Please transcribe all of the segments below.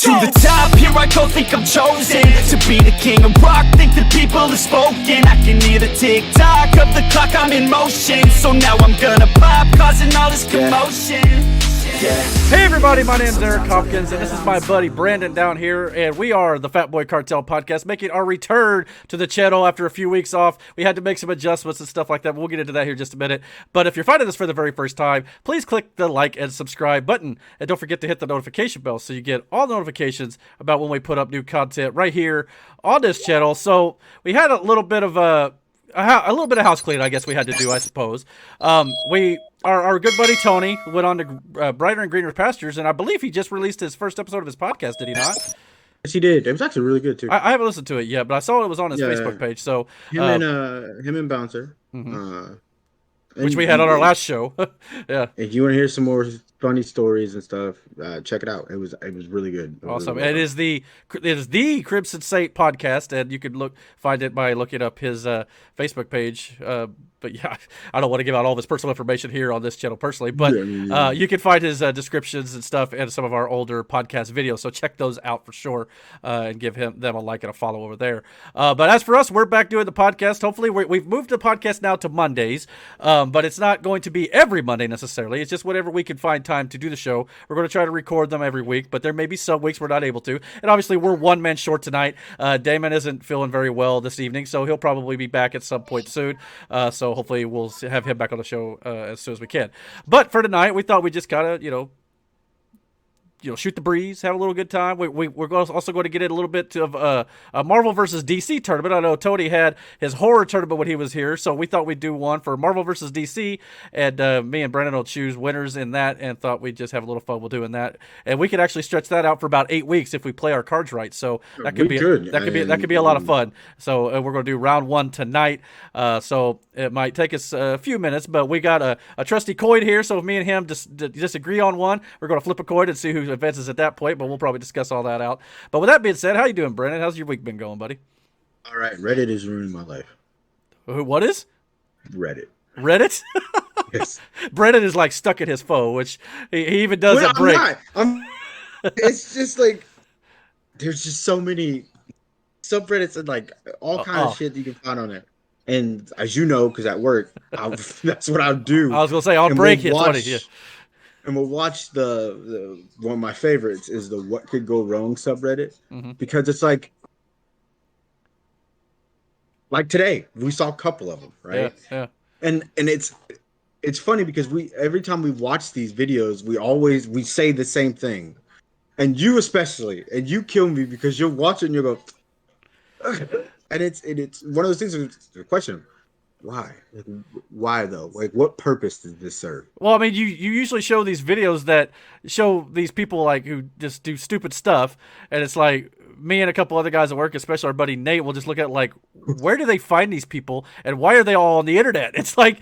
To the top, here I go, think I'm chosen to be the king of rock, think the people have spoken. I can hear the tick-tock of the clock, I'm in motion. So now I'm gonna pop, causing all this commotion. Hey everybody, my name's Eric Hopkins, and this is my buddy Brandon down here, and we are the Fat Boy Cartel Podcast, making our return to the channel after a few weeks off. We had to make some adjustments and stuff like that. We'll get into that here in just a minute. But if you're finding this for the very first time, please click the like and subscribe button, and don't forget to hit the notification bell so you get all the notifications about when we put up new content right here on this channel. So we had a little bit of a little bit of house cleaning, I guess we had to do, I suppose. Our good buddy Tony went on to brighter and greener pastures, and I believe he just released his first episode of his podcast, did he not? Yes, he did. It was actually really good, too. I haven't listened to it yet, but I saw it was on his Facebook page. So him and Bouncer. Which we had on our last show. Yeah. If you want to hear some more funny stories and stuff, check it out. It was really good. Awesome. Really it is the Crimson Saint podcast, and you can find it by looking up his Facebook page. But yeah, I don't want to give out all this personal information here on this channel personally, but you can find his descriptions and stuff and some of our older podcast videos. So check those out for sure, and give them a like and a follow over there. But as for us, we're back doing the podcast. Hopefully, we've moved the podcast now to Mondays, but it's not going to be every Monday necessarily. It's just whenever we can find time to do the show. We're going to try to record them every week, but there may be some weeks we're not able to. And obviously, we're one man short tonight. Damon isn't feeling very well this evening, so he'll probably be back at some point soon. So hopefully we'll have him back on the show as soon as we can. But for tonight, we thought we'd just kind of, shoot the breeze, have a little good time. We're also going to get in a little bit of a Marvel versus DC tournament. I know Tony had his horror tournament when he was here, so we thought we'd do one for Marvel versus DC, and me and Brandon will choose winners in that, and thought we'd just have a little fun while doing that. And we could actually stretch that out for about 8 weeks if we play our cards right. So that could be a lot of fun. So we're going to do round 1 tonight. So it might take us a few minutes, but we got a trusty coin here. So if me and him just agree on one, we're going to flip a coin and see who advances at that point, but we'll probably discuss all that out. But with that being said, how you doing, Brandon? How's your week been going, buddy? All right, Reddit is ruining my life. What is? Reddit? Yes. Brandon is like stuck in his phone, which he even does at break. It's just like there's just so many subreddits and like all kinds of shit you can find on it. And as you know, because at work, that's what I'll do. I was gonna say on break, it's funny. Yeah. And we'll watch the one of my favorites is the What Could Go Wrong subreddit, because it's like today we saw a couple of them, right? Yeah. And it's funny because every time we watch these videos, we say the same thing, and you especially, and you kill me because you'll watch it and you go, and it's one of those things. The question. Why? Why though? Like, what purpose does this serve? Well, I mean, you usually show these videos that show these people like who just do stupid stuff, and it's like me and a couple other guys at work, especially our buddy Nate, will just look at like, where do they find these people, and why are they all on the internet? It's like,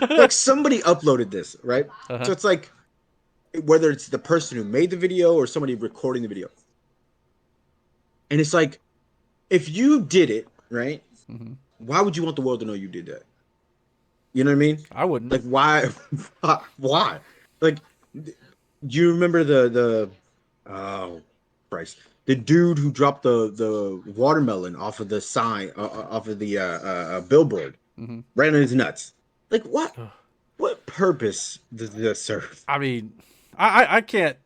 like somebody uploaded this, right? So it's like, whether it's the person who made the video or somebody recording the video, and it's like, if you did it, right? Why would you want the world to know you did that? You know what I mean? I wouldn't. Like, why? Why? Like, do you remember the Christ, the dude who dropped the watermelon off of the sign, off of the billboard, right on his nuts? Like, what? What purpose does this serve? I mean, I can't.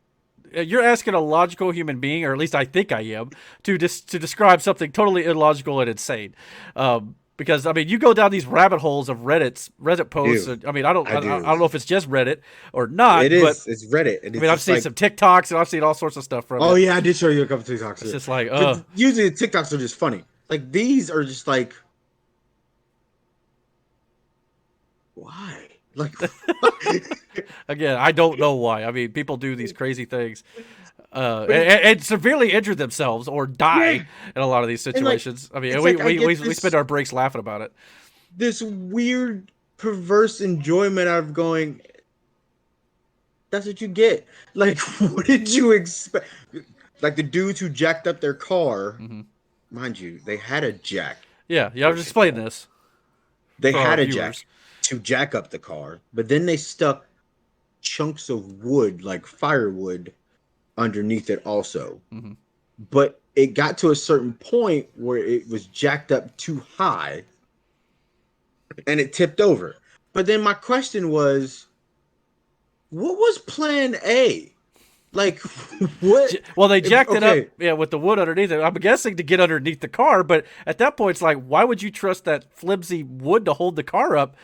You're asking a logical human being, or at least I think I am, to describe something totally illogical and insane. Because I mean, you go down these rabbit holes of Reddit posts. And, I mean, I don't know if it's just Reddit or not. It is. But, it's Reddit. And I mean, I've seen some TikToks and I've seen all sorts of stuff from it. Oh yeah, I did show you a couple TikToks. It's just like, usually the TikToks are just funny. Like, these are just like, why? Like, again, I don't know why. I mean, people do these crazy things. And severely injure themselves or die in a lot of these situations. Like, I mean, we spend our breaks laughing about it. This weird, perverse enjoyment out of going, that's what you get. Like, what did you expect? Like, the dudes who jacked up their car, mind you, they had a jack. Yeah, I was explaining this. They had a jack to jack up the car, but then they stuck chunks of wood, like firewood, underneath it also. Mm-hmm. But it got to a certain point where it was jacked up too high and it tipped over. But then my question was, what was plan A? Like, what? Well, they jacked it up, with the wood underneath it. I'm guessing to get underneath the car, but at that point, it's like, why would you trust that flimsy wood to hold the car up?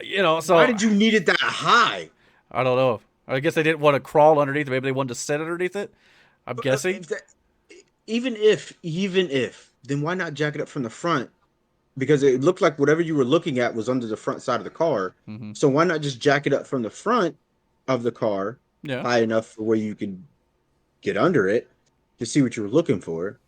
So why did you need it that high? I don't know. I guess they didn't want to crawl underneath it. Maybe they wanted to sit underneath it. I'm guessing. Even if, then why not jack it up from the front? Because it looked like whatever you were looking at was under the front side of the car. Mm-hmm. So why not just jack it up from the front of the car high enough for where you could get under it to see what you were looking for?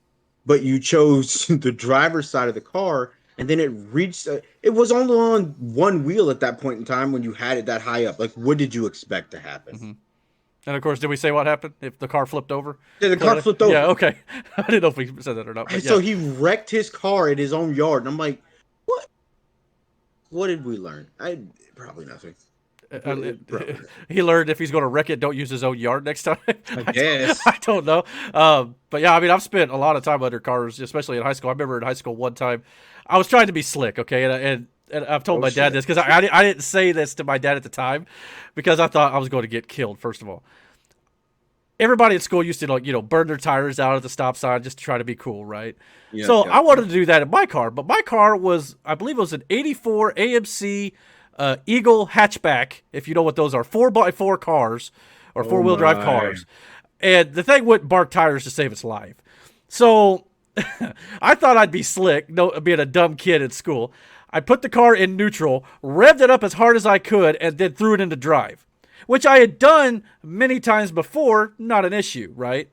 But you chose the driver's side of the car, and then it reached. It was only on one wheel at that point in time when you had it that high up. Like, what did you expect to happen? Mm-hmm. And of course, did we say what happened if the car flipped over? Yeah, the car flipped over. Yeah, okay. I didn't know if we said that or not. But so he wrecked his car in his own yard, and I'm like, what? What did we learn? Probably nothing. He learned if he's going to wreck it, don't use his own yard next time. I guess. I don't know. But yeah, I mean, I've spent a lot of time under cars, especially in high school. I remember in high school one time, I was trying to be slick, okay, and I've told my dad this because I didn't say this to my dad at the time because I thought I was going to get killed. First of all, everybody at school used to burn their tires out at the stop sign just to try to be cool, right? Yeah, so I wanted to do that in my car, but my car was, I believe it was an '84 AMC Eagle hatchback, if you know what those are, 4x4 cars or four-wheel drive cars. And the thing wouldn't bark tires to save its life. So I thought I'd be slick, being a dumb kid at school. I put the car in neutral, revved it up as hard as I could, and then threw it into drive, which I had done many times before, not an issue, right?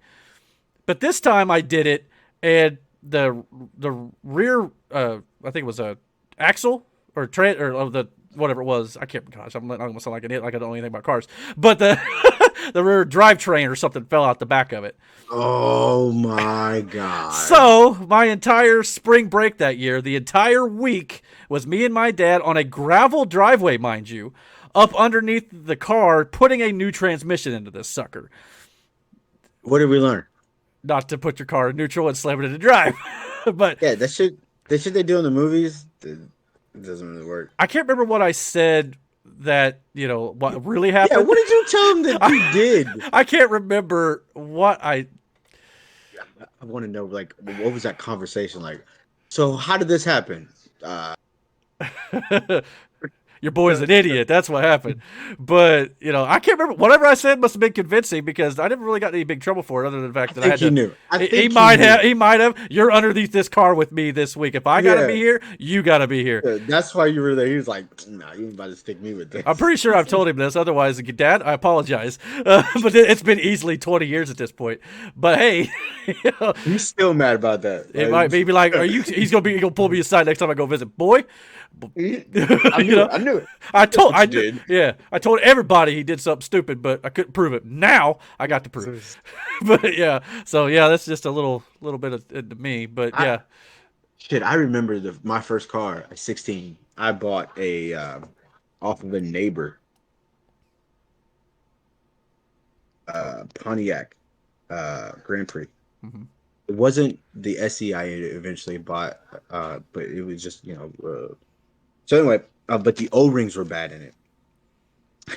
But this time I did it, and the rear, I think it was a axle or the whatever it was, I can't. Gosh, I'm not gonna sound like an idiot, like I don't know anything about cars. But the the rear drivetrain or something fell out the back of it. Oh my god! So my entire spring break that year, the entire week, was me and my dad on a gravel driveway, mind you, up underneath the car, putting a new transmission into this sucker. What did we learn? Not to put your car in neutral and slam it into drive. But yeah, that shit they do in the movies. It doesn't really work. I can't remember what I said that, what really happened. Yeah, what did you tell him that you did? I can't remember what I want to know, like, what was that conversation like? So how did this happen? Your boy's an idiot. That's what happened. But, I can't remember. Whatever I said must have been convincing because I never really got any big trouble for it other than the fact that I had to. Knew. He might have. You're underneath this car with me this week. If I got to be here, you got to be here. Yeah, that's why you were there. He was like, nah, you ain't about to stick me with this. I'm pretty sure I've told him this. Otherwise, Dad, I apologize. But it's been easily 20 years at this point. But hey. He's still mad about that. It might be like, he's going to pull me aside next time I go visit. Boy. I knew it. I told everybody he did something stupid, but I couldn't prove it. Now I got to prove it. But yeah, so yeah, that's just a little bit of me. But yeah, I remember my first car at 16. I bought a off of a neighbor Pontiac Grand Prix. Mm-hmm. It wasn't the SE I eventually bought, but it was just So anyway, but the O-rings were bad in it.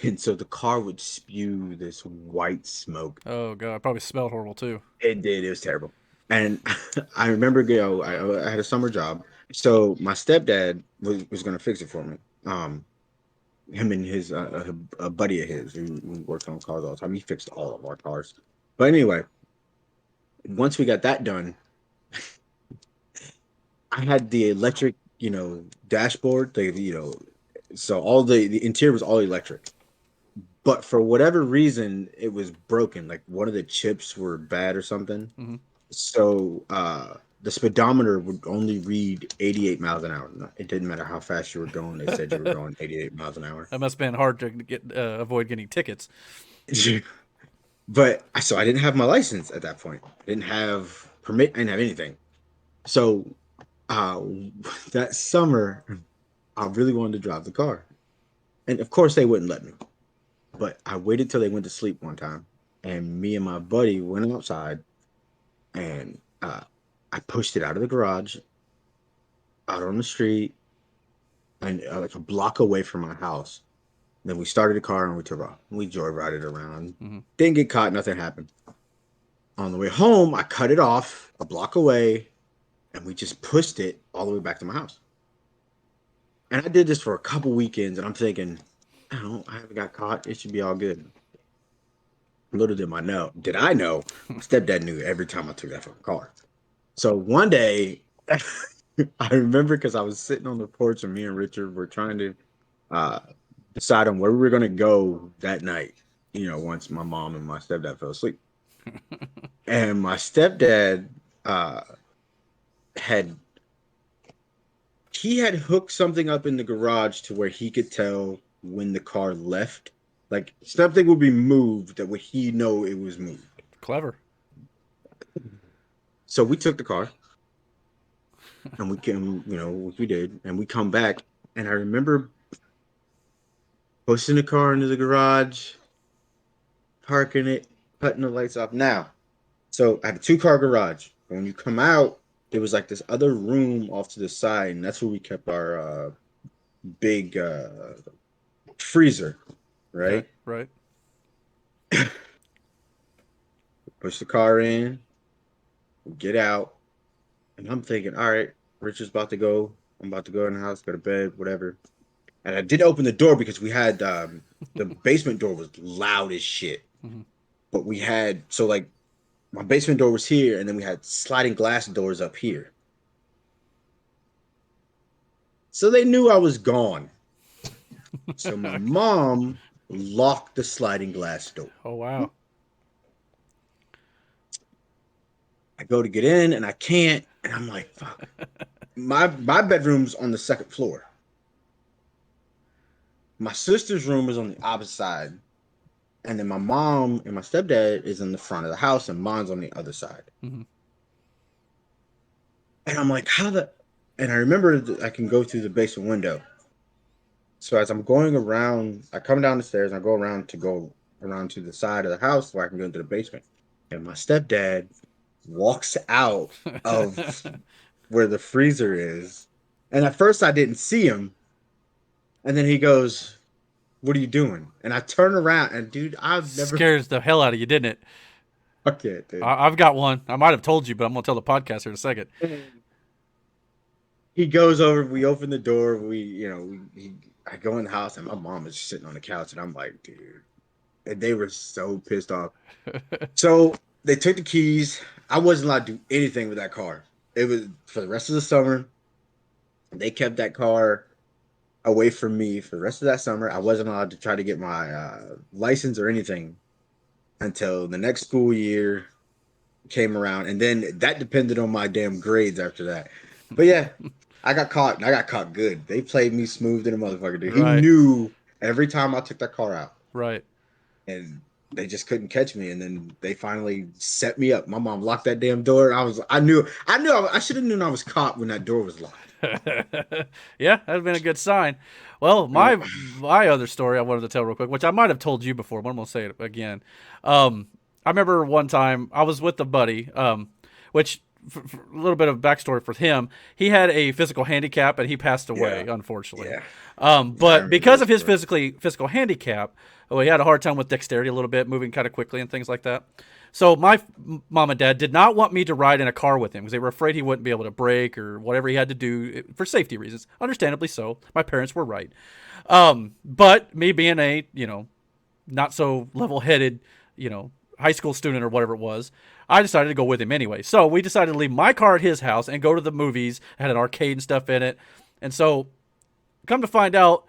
And so the car would spew this white smoke. Oh, God. It probably smelled horrible, too. It did. It was terrible. And I remember, I had a summer job. So my stepdad was going to fix it for me. Him and his a buddy of his who worked on cars all the time. He fixed all of our cars. But anyway, once we got that done, I had the electric dashboard, so all the interior was all electric, but for whatever reason it was broken. Like one of the chips were bad or something. Mm-hmm. So the speedometer would only read 88 miles an hour. It didn't matter how fast you were going. They said you were going 88 miles an hour. That must have been hard to avoid getting tickets. But so I didn't have my license at that point. I didn't have permit. I didn't have anything. So that summer, I really wanted to drive the car. And of course they wouldn't let me. But I waited till they went to sleep one time. and me and my buddy went outside, and I pushed it out of the garage, out on the street, and like a block away from my house. Then we started the car and we took off. We joyrided around. Mm-hmm. Didn't get caught. Nothing happened. On the way home, I cut it off a block away, and we just pushed it all the way back to my house. And I did this for a couple weekends, and I'm thinking, I haven't got caught. It should be all good. Little did I know, my stepdad knew every time I took that fucking car. So one day, I remember because I was sitting on the porch and me and Richard were trying to decide on where we were going to go that night, once my mom and my stepdad fell asleep. And my stepdad had hooked something up in the garage to where he could tell when the car left. Like, something would be moved that would he know it was moved. Clever. So we took the car, and we came, we did, and we come back, and I remember pushing the car into the garage, parking it, cutting the lights off. Now, so I had a 2-car garage. When you come out, there was like this other room off to the side, and that's where we kept our big freezer, right? Right. Push the car in, get out, and I'm thinking, all right, Richard's about to go. I'm about to go in the house, go to bed, whatever. And I did open the door because we had the basement door was loud as shit. Mm-hmm. But we had, so like, my basement door was here, and then we had sliding glass doors up here. So they knew I was gone. So my mom locked the sliding glass door. Oh, wow. I go to get in, and I can't, and I'm like, fuck. My bedroom's on the second floor. My sister's room is on the opposite side. And then my mom and my stepdad is in the front of the house, and mine's on the other side. Mm-hmm. And I'm like, and I remember that I can go through the basement window. So as I'm going around, I come down the stairs, and I go around to the side of the house where I can go into the basement. And my stepdad walks out of where the freezer is. And at first I didn't see him. And then he goes, "What are you doing?" And I turn around, and dude, I've never scares the hell out of you, didn't it? Okay, dude. I've got one. I might have told you, but I'm gonna tell the podcast here in a second. He goes over. We open the door. I go in the house, and my mom is sitting on the couch, and I'm like, dude. And they were so pissed off. So they took the keys. I wasn't allowed to do anything with that car. It was for the rest of the summer. They kept that car away from me for the rest of that summer. I wasn't allowed to try to get my license or anything until the next school year came around, and then that depended on my damn grades after that. But yeah, I got caught, and I got caught good. They played me smooth than a motherfucker, dude. Right. He knew every time I took that car out. Right. And they just couldn't catch me, and then they finally set me up. My mom locked that damn door. I knew I should have known I was caught when that door was locked. Yeah, that'd have been a good sign. Well, my other story I wanted to tell real quick, which I might have told you before, but I'm gonna say it again. I remember one time I was with a buddy, which for a little bit of backstory for him, he had a physical handicap and he passed away, unfortunately. Yeah. But because of his physical handicap, he had a hard time with dexterity a little bit, moving kind of quickly and things like that. So my mom and dad did not want me to ride in a car with him because they were afraid he wouldn't be able to brake or whatever he had to do for safety reasons. Understandably so. My parents were right. But me being a, not so level-headed, high school student or whatever it was, I decided to go with him anyway. So we decided to leave my car at his house and go to the movies. It had an arcade and stuff in it. And so come to find out,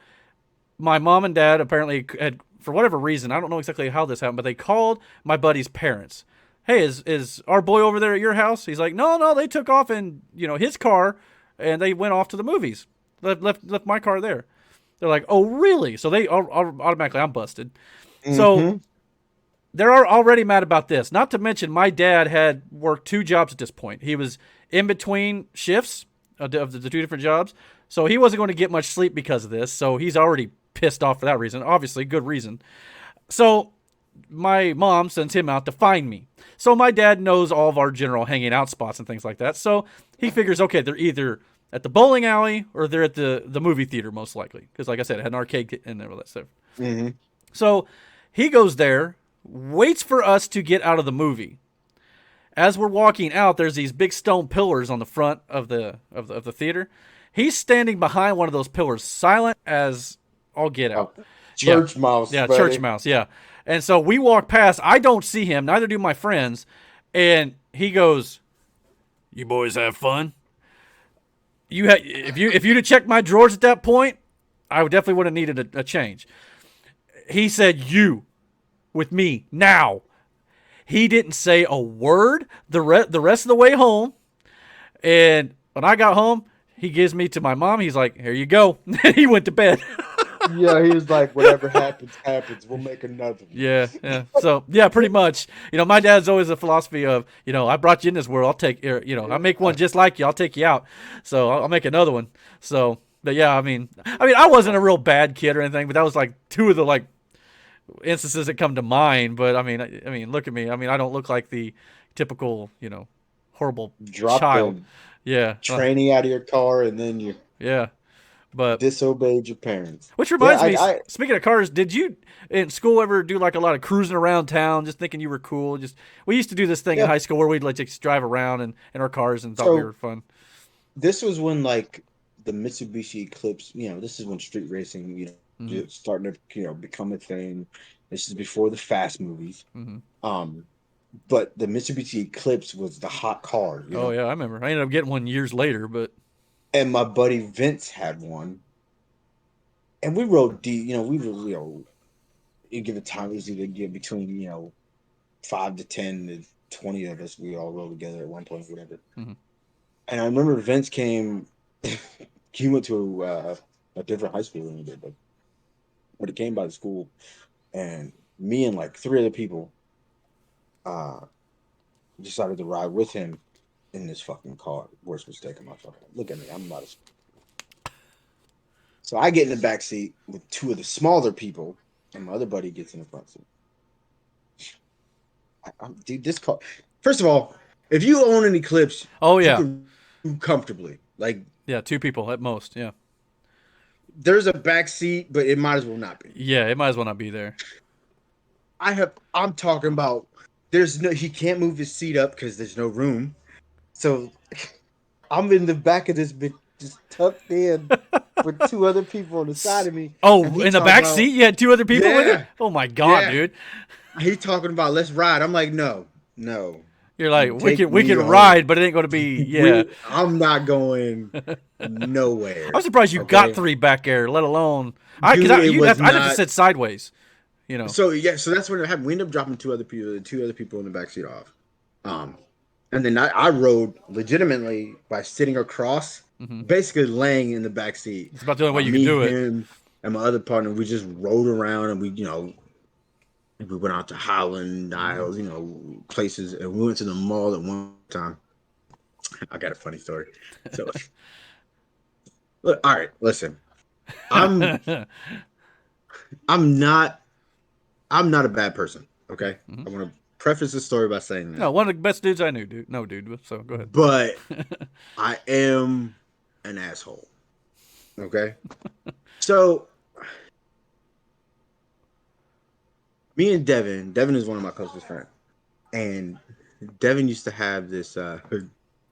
my mom and dad apparently had, for whatever reason, I don't know exactly how this happened, but they called my buddy's parents. Hey, is our boy over there at your house? He's like, no, they took off in, his car and they went off to the movies. Left my car there. They're like, oh, really? So they automatically, I'm busted. Mm-hmm. So they're already mad about this. Not to mention my dad had worked 2 jobs at this point. He was in between shifts of the 2 different jobs. So he wasn't going to get much sleep because of this. So he's already pissed off for that reason. Obviously, good reason. So my mom sends him out to find me. So my dad knows all of our general hanging out spots and things like that. So he figures, okay, they're either at the bowling alley or they're at the movie theater, most likely. Because like I said, it had an arcade in there with that stuff. Mm-hmm. So he goes there, waits for us to get out of the movie. As we're walking out, there's these big stone pillars on the front of the theater. He's standing behind one of those pillars, silent as all get out. Church mouse. Yeah, buddy. church mouse, yeah. And so we walk past. I don't see him, neither do my friends. And he goes, "You boys have fun? If you'd have checked my drawers at that point, I definitely would have needed a change." He said, "You, with me, now." He didn't say a word the rest of the way home. And when I got home, he gives me to my mom. He's like, "Here you go." He went to bed. Yeah, he was like, "Whatever happens, happens. We'll make another." Yeah. So, yeah, pretty much. My dad's always a philosophy of, I brought you in this world. I'll take, I make one just like you. I'll take you out. So I'll make another one. So, but yeah, I mean, I wasn't a real bad kid or anything, but that was like two of the instances that come to mind. But I mean, look at me. I mean, I don't look like the typical, horrible child. Yeah. Training out of your car and then you but disobeyed your parents. Which reminds me, speaking of cars, did you in school ever do a lot of cruising around town, just thinking you were cool? We used to do this thing in high school where we'd just drive around in our cars and thought we were fun. This was when the Mitsubishi Eclipse, this is when street racing, starting to become a thing. This is before the Fast movies. Mm-hmm. But the Mitsubishi Eclipse was the hot car. Oh yeah, I remember. I ended up getting one years later, but. And my buddy Vince had one, and we rode deep. We were, you give it time, it was either get between 5 to 10 to 20 of us. We all rode together at one point, whatever. Mm-hmm. And I remember Vince came. He went to a different high school than we did, but he came by the school, and me and 3 other people decided to ride with him in this fucking car. Worst mistake of my fucking life. Look at me, I'm not so I get in the back seat with 2 of the smaller people, and my other buddy gets in the front seat. Dude, this car. First of all, if you own an Eclipse, you can do comfortably. 2 people at most. Yeah. There's a back seat, but it might as well not be. Yeah, it might as well not be there. I'm talking about. He can't move his seat up because there's no room. So I'm in the back of this bitch, just tucked in with 2 other people on the side of me. Oh, in the back seat, you had 2 other people with it? Oh my God, dude! He talking about let's ride. I'm like, no. You're like, we can ride, but it ain't going to be. Yeah, I'm not going nowhere. I'm surprised you got 3 back there, let alone. I'd have said sideways. So so that's what happened. We ended up dropping 2 other people in the back seat off. And then I rode legitimately by sitting across, basically laying in the back seat. It's about the only way you can do it. Him and my other partner, we just rode around, and we went out to Highland, Niles, places, and we went to the mall at one time. I got a funny story. So, look, all right, listen, I'm not a bad person. Okay, I want to preface this story by saying that. No, one of the best dudes I knew, dude. No, dude. So go ahead. But I am an asshole. Okay. So me and Devin is one of my closest friends, and Devin used to have this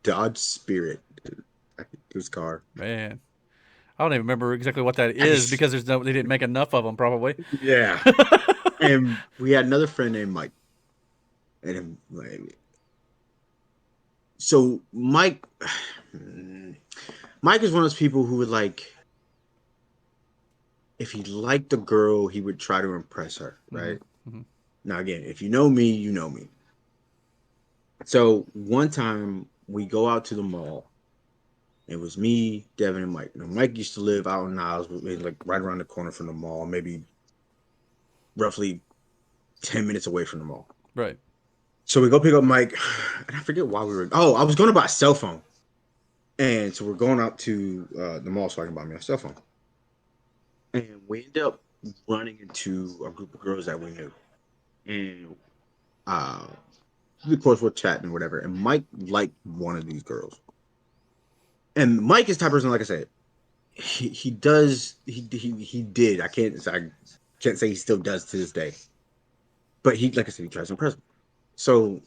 Dodge Spirit, his car. Man, I don't even remember exactly what that is because they didn't make enough of them, probably. Yeah. And we had another friend named Mike. And so Mike is one of those people who would if he liked a girl, he would try to impress her, right? Mm-hmm. Now again, if you know me, you know me. So one time we go out to the mall. It was me, Devin, and Mike. Now, Mike used to live out in Niles, right around the corner from the mall, maybe roughly 10 minutes away from the mall. Right. So we go pick up Mike, and I forget why we were. Oh, I was going to buy a cell phone, and so we're going out to the mall so I can buy me a cell phone. And we end up running into a group of girls that we knew, And of course we're chatting or whatever, and Mike liked one of these girls. And Mike is the type of person, like I said, he did. I can't say he still does to this day. But like I said, he tries to impress me. So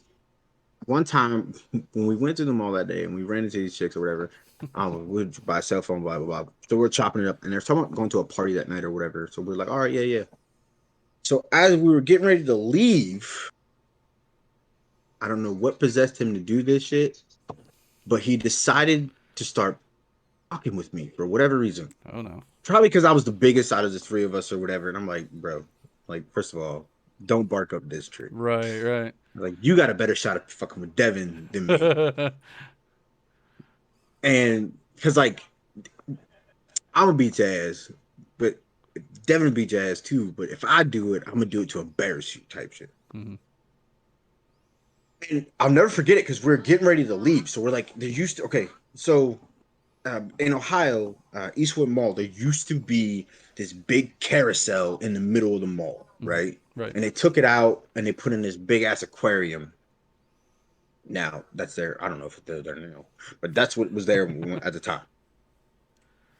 one time when we went to the mall that day and we ran into these chicks or whatever, we would buy a cell phone, blah, blah, blah. So we're chopping it up, and they're talking about going to a party that night or whatever. So we're like, all right, yeah. So as we were getting ready to leave, I don't know what possessed him to do this shit, but he decided to start fucking with me for whatever reason. Oh, no. Probably because I was the biggest out of the three of us or whatever. And I'm like, bro, like, first of all, don't bark up this tree. Right. Like, you got a better shot at fucking with Devin than me. And because, like, I'm going to beat your ass, but Devin will beat your ass too. But if I do it, I'm going to do it to embarrass you type shit. Mm-hmm. And I'll never forget it because we're getting ready to leave. So we're like, there used to, okay, so in Ohio, Eastwood Mall, there used to be this big carousel in the middle of the mall, right? Right. And they took it out and they put in this big ass aquarium. Now that's there. I don't know if it's there now, but that's what was there at the time.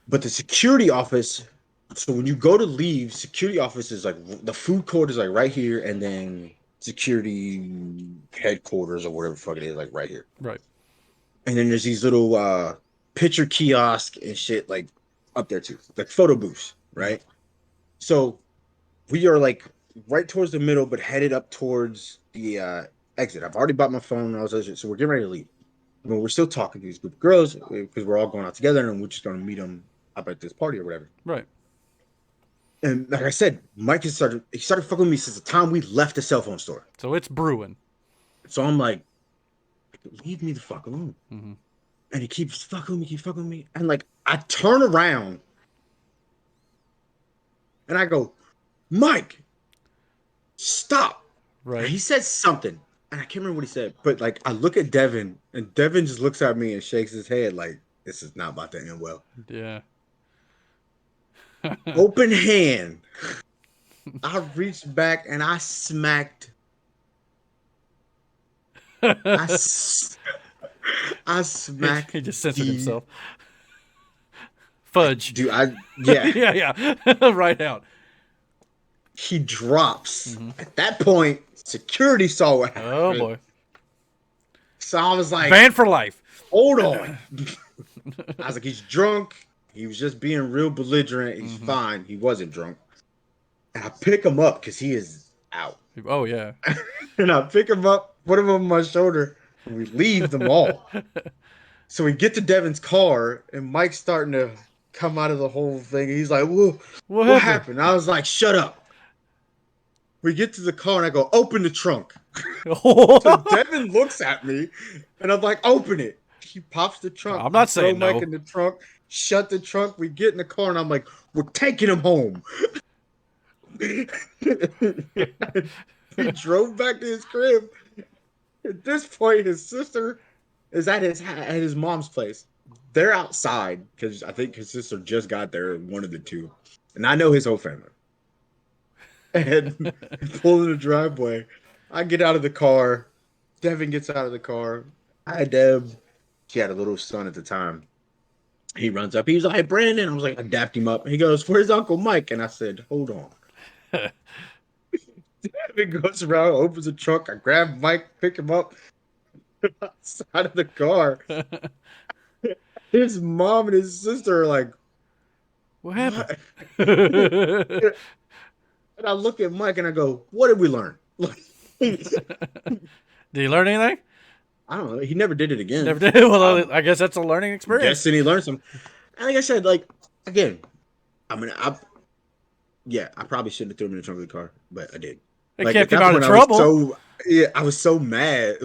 But the security office. So when you go to leave, security office is like the food court is like right here, and then security headquarters or whatever the fuck it is, like right here. Right. And then there's these little picture kiosk and shit like up there too, like photo booths, right? So we are like right towards the middle, but headed up towards the exit. I've already bought my phone and all this other shit, so we're getting ready to leave. But we're still talking to these group of girls because we're all going out together and we're just going to meet them up at this party or whatever. Right. And like I said, Mike started fucking with me since the time we left the cell phone store. So it's brewing. So I'm like, leave me the fuck alone. Mm-hmm. And he keeps fucking with me. And like, I turn around and I go, Mike, stop. Right. And he said something. And I can't remember what he said. But like, I look at Devin and Devin just looks at me and shakes his head like, this is not about to end well. Yeah. Open hand. I reached back and I smacked. I smacked. He just censored himself. Fudge. Dude, yeah. yeah. Right out. He drops. At that point, security saw what happened. Oh boy. So I was like, banned for life. Hold on. I was like, he's drunk. He was just being real belligerent. He's fine. He wasn't drunk. And I pick him up because he is out. Oh, yeah. And I pick him up, put him on my shoulder, and we leave the mall. So we get to Devin's car, and Mike's starting to come out of the whole thing. He's like, whoa, what happened? I was like, shut up. We get to the car, and I go, open the trunk. So Devin looks at me, and I'm like, open it. He pops the trunk. I'm not saying no. Mike in the trunk. Shut the trunk. We get in the car, and I'm like, we're taking him home. He drove back to his crib. At this point, his sister is at his mom's place. They're outside because I think his sister just got there, one of the two. And I know his whole family. And pull in the driveway. I get out of the car. Devin gets out of the car. Hi, Deb. She had a little son at the time. He runs up. He's like, hey, Brandon. I was like, I dapped him up. He goes, where's Uncle Mike? And I said, hold on. Devin goes around, opens the trunk. I grab Mike, pick him up outside of the car. His mom and his sister are like, what happened? And I look at Mike and I go, what did we learn? Did he learn anything? I don't know. He never did it again. Never did. Well, I guess that's a learning experience. Yes, and he learned some. And like I said, like, again, I mean, I probably shouldn't have thrown him in the trunk of the car, but I did. It like, kept him out of trouble. I was so mad.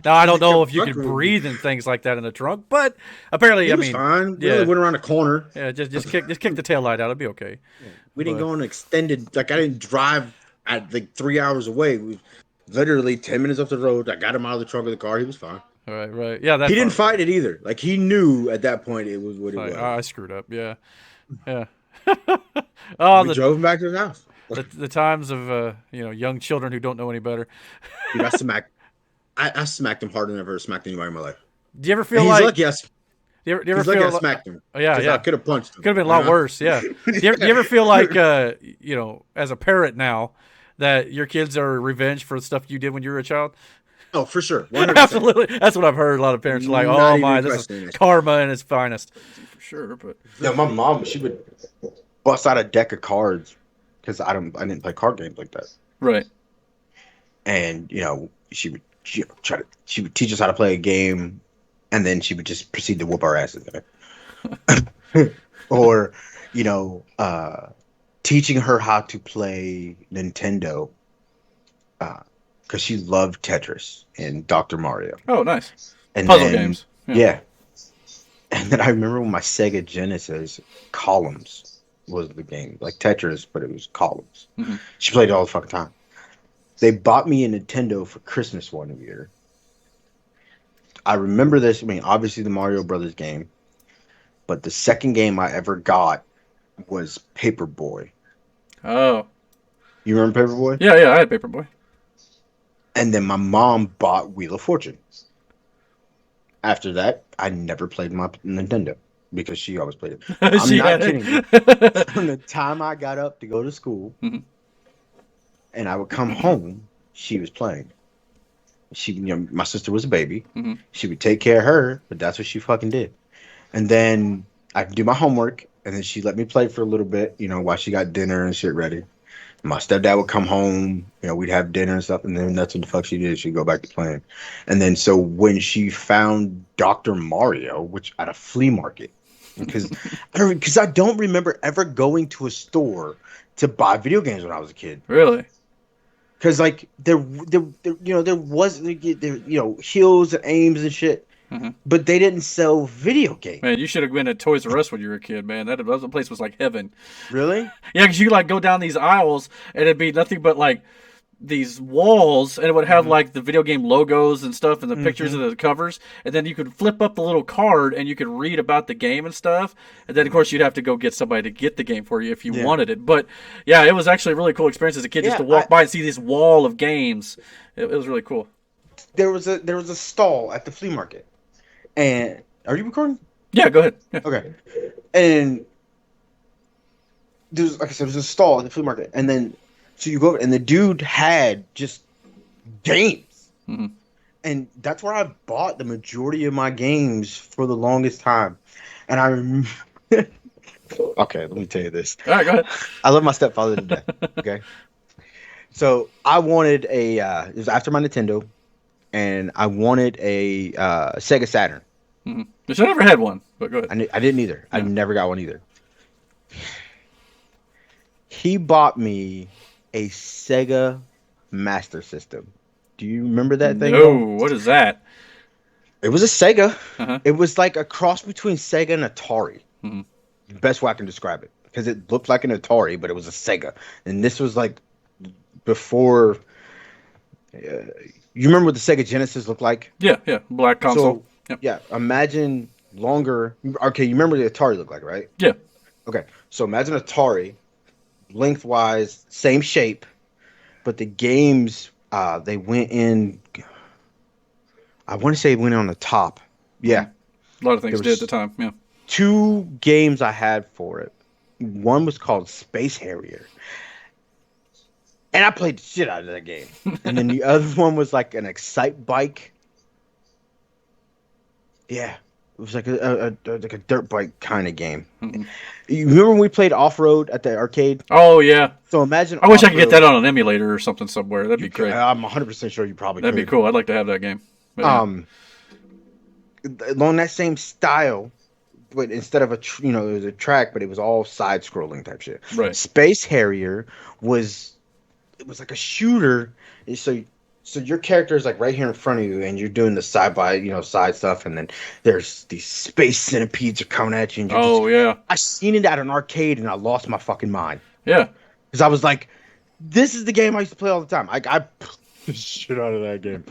Now, I don't know if you can breathe and things like that in the trunk, but apparently, he was fine. We only went around the corner. Yeah, just kick the tail light out. It'll be okay. Yeah. We didn't go on an extended, like, I didn't drive at like 3 hours away. We literally 10 minutes up the road. I got him out of the trunk of the car. He was fine. Right. Yeah, he didn't fight it either. Like, he knew at that point it was what it was. I screwed up. Yeah. We drove him back to his house. the times of young children who don't know any better. Dude, I smacked him harder than I've ever smacked anybody in my life. Do you ever And feel he's like lucky he's lucky I feel smacked him. Oh, yeah, yeah. I could have punched him. Could have been a lot worse, yeah. Do you ever feel like as a parent now that your kids are revenge for the stuff you did when you were a child? Oh, for sure. 100%. Absolutely. That's what I've heard. A lot of parents are like, Not "Oh even my, this questioning is it. karma in its finest." For sure, but Yeah, my mom, she would bust out a deck of cards because I didn't play card games like that. right. And she would teach us how to play a game, and then she would just proceed to whoop our asses in it. Or teaching her how to play Nintendo because she loved Tetris and Dr. Mario. Oh, nice. And Puzzle then, games. Yeah. And then I remember when my Sega Genesis, Columns was the game. Like Tetris, but it was Columns. Mm-hmm. She played it all the fucking time. They bought me a Nintendo for Christmas one year. I remember this. I mean, obviously the Mario Brothers game. But the second game I ever got was Paperboy. Oh. You remember Paperboy? Yeah, I had Paperboy. And then my mom bought Wheel of Fortune. After that, I never played my Nintendo because she always played it. I'm not kidding you. From the time I got up to go to school, Mhm. and I would come home, she was playing. My sister was a baby. Mhm. She would take care of her, but that's what she fucking did. And then I'd do my homework, and then she let me play for a little bit, while she got dinner and shit ready. My stepdad would come home, we'd have dinner and stuff, and then that's what the fuck she did. She'd go back to playing. And then so when she found Dr. Mario, which at a flea market, because I don't remember ever going to a store to buy video games when I was a kid. Really? Because like there was hills and aims and shit, Mhm. but they didn't sell video games. Man, you should have been at Toys R Us when you were a kid, man. That place was like heaven. Really? Yeah, because you like go down these aisles and it'd be nothing but like these walls, and it would have like the video game logos and stuff and the pictures of the covers, and then you could flip up the little card and you could read about the game and stuff, and then of course you'd have to go get somebody to get the game for you if you wanted it. But yeah, it was actually a really cool experience as a kid just to walk by and see this wall of games. It was really cool. There was a stall at the flea market, and are you recording? Yeah, go ahead. Yeah. Okay, and there's like I said, there's a stall at the flea market, and then. So you go over, and the dude had just games. Mm-hmm. And that's where I bought the majority of my games for the longest time. And I remember... Okay, let me tell you this. All right, go ahead. I love my stepfather to death, okay? So I wanted it was after my Nintendo, and I wanted a Sega Saturn. Mm-hmm. Which I never had one, but go ahead. I didn't either. I never got one either. He bought me a Sega Master System. Do you remember that thing? No, what is that? It was a Sega. Uh-huh. It was like a cross between Sega and Atari. Mhm. The best way I can describe it. Because it looked like an Atari, but it was a Sega. And this was like before... you remember what the Sega Genesis looked like? Yeah, black console. So, yeah, imagine longer... Okay, you remember what the Atari looked like, right? Yeah. Okay, so imagine Atari... lengthwise, same shape, but the games they went in. I want to say it went on the top. Yeah, A lot of things did at the time. Yeah. 2 games I had for it. One was called Space Harrier, and I played the shit out of that game. And then the other one was like an Excite Bike. Yeah. It was like a dirt bike kind of game. Mm-hmm. You remember when we played off-road at the arcade? Oh, yeah. So imagine. I wish I could get that on an emulator or something somewhere. That'd be great. I'm 100% sure you probably That'd could. be cool. I'd like to have that game. But, yeah. Along that same style, but instead of it was a track, but it was all side-scrolling type shit. Right. Space Harrier was like a shooter. So your character is like right here in front of you, and you're doing the side stuff, and then there's these space centipedes are coming at you. And yeah. I seen it at an arcade, and I lost my fucking mind. Yeah. Because I was like, this is the game I used to play all the time. I played the shit out of that game.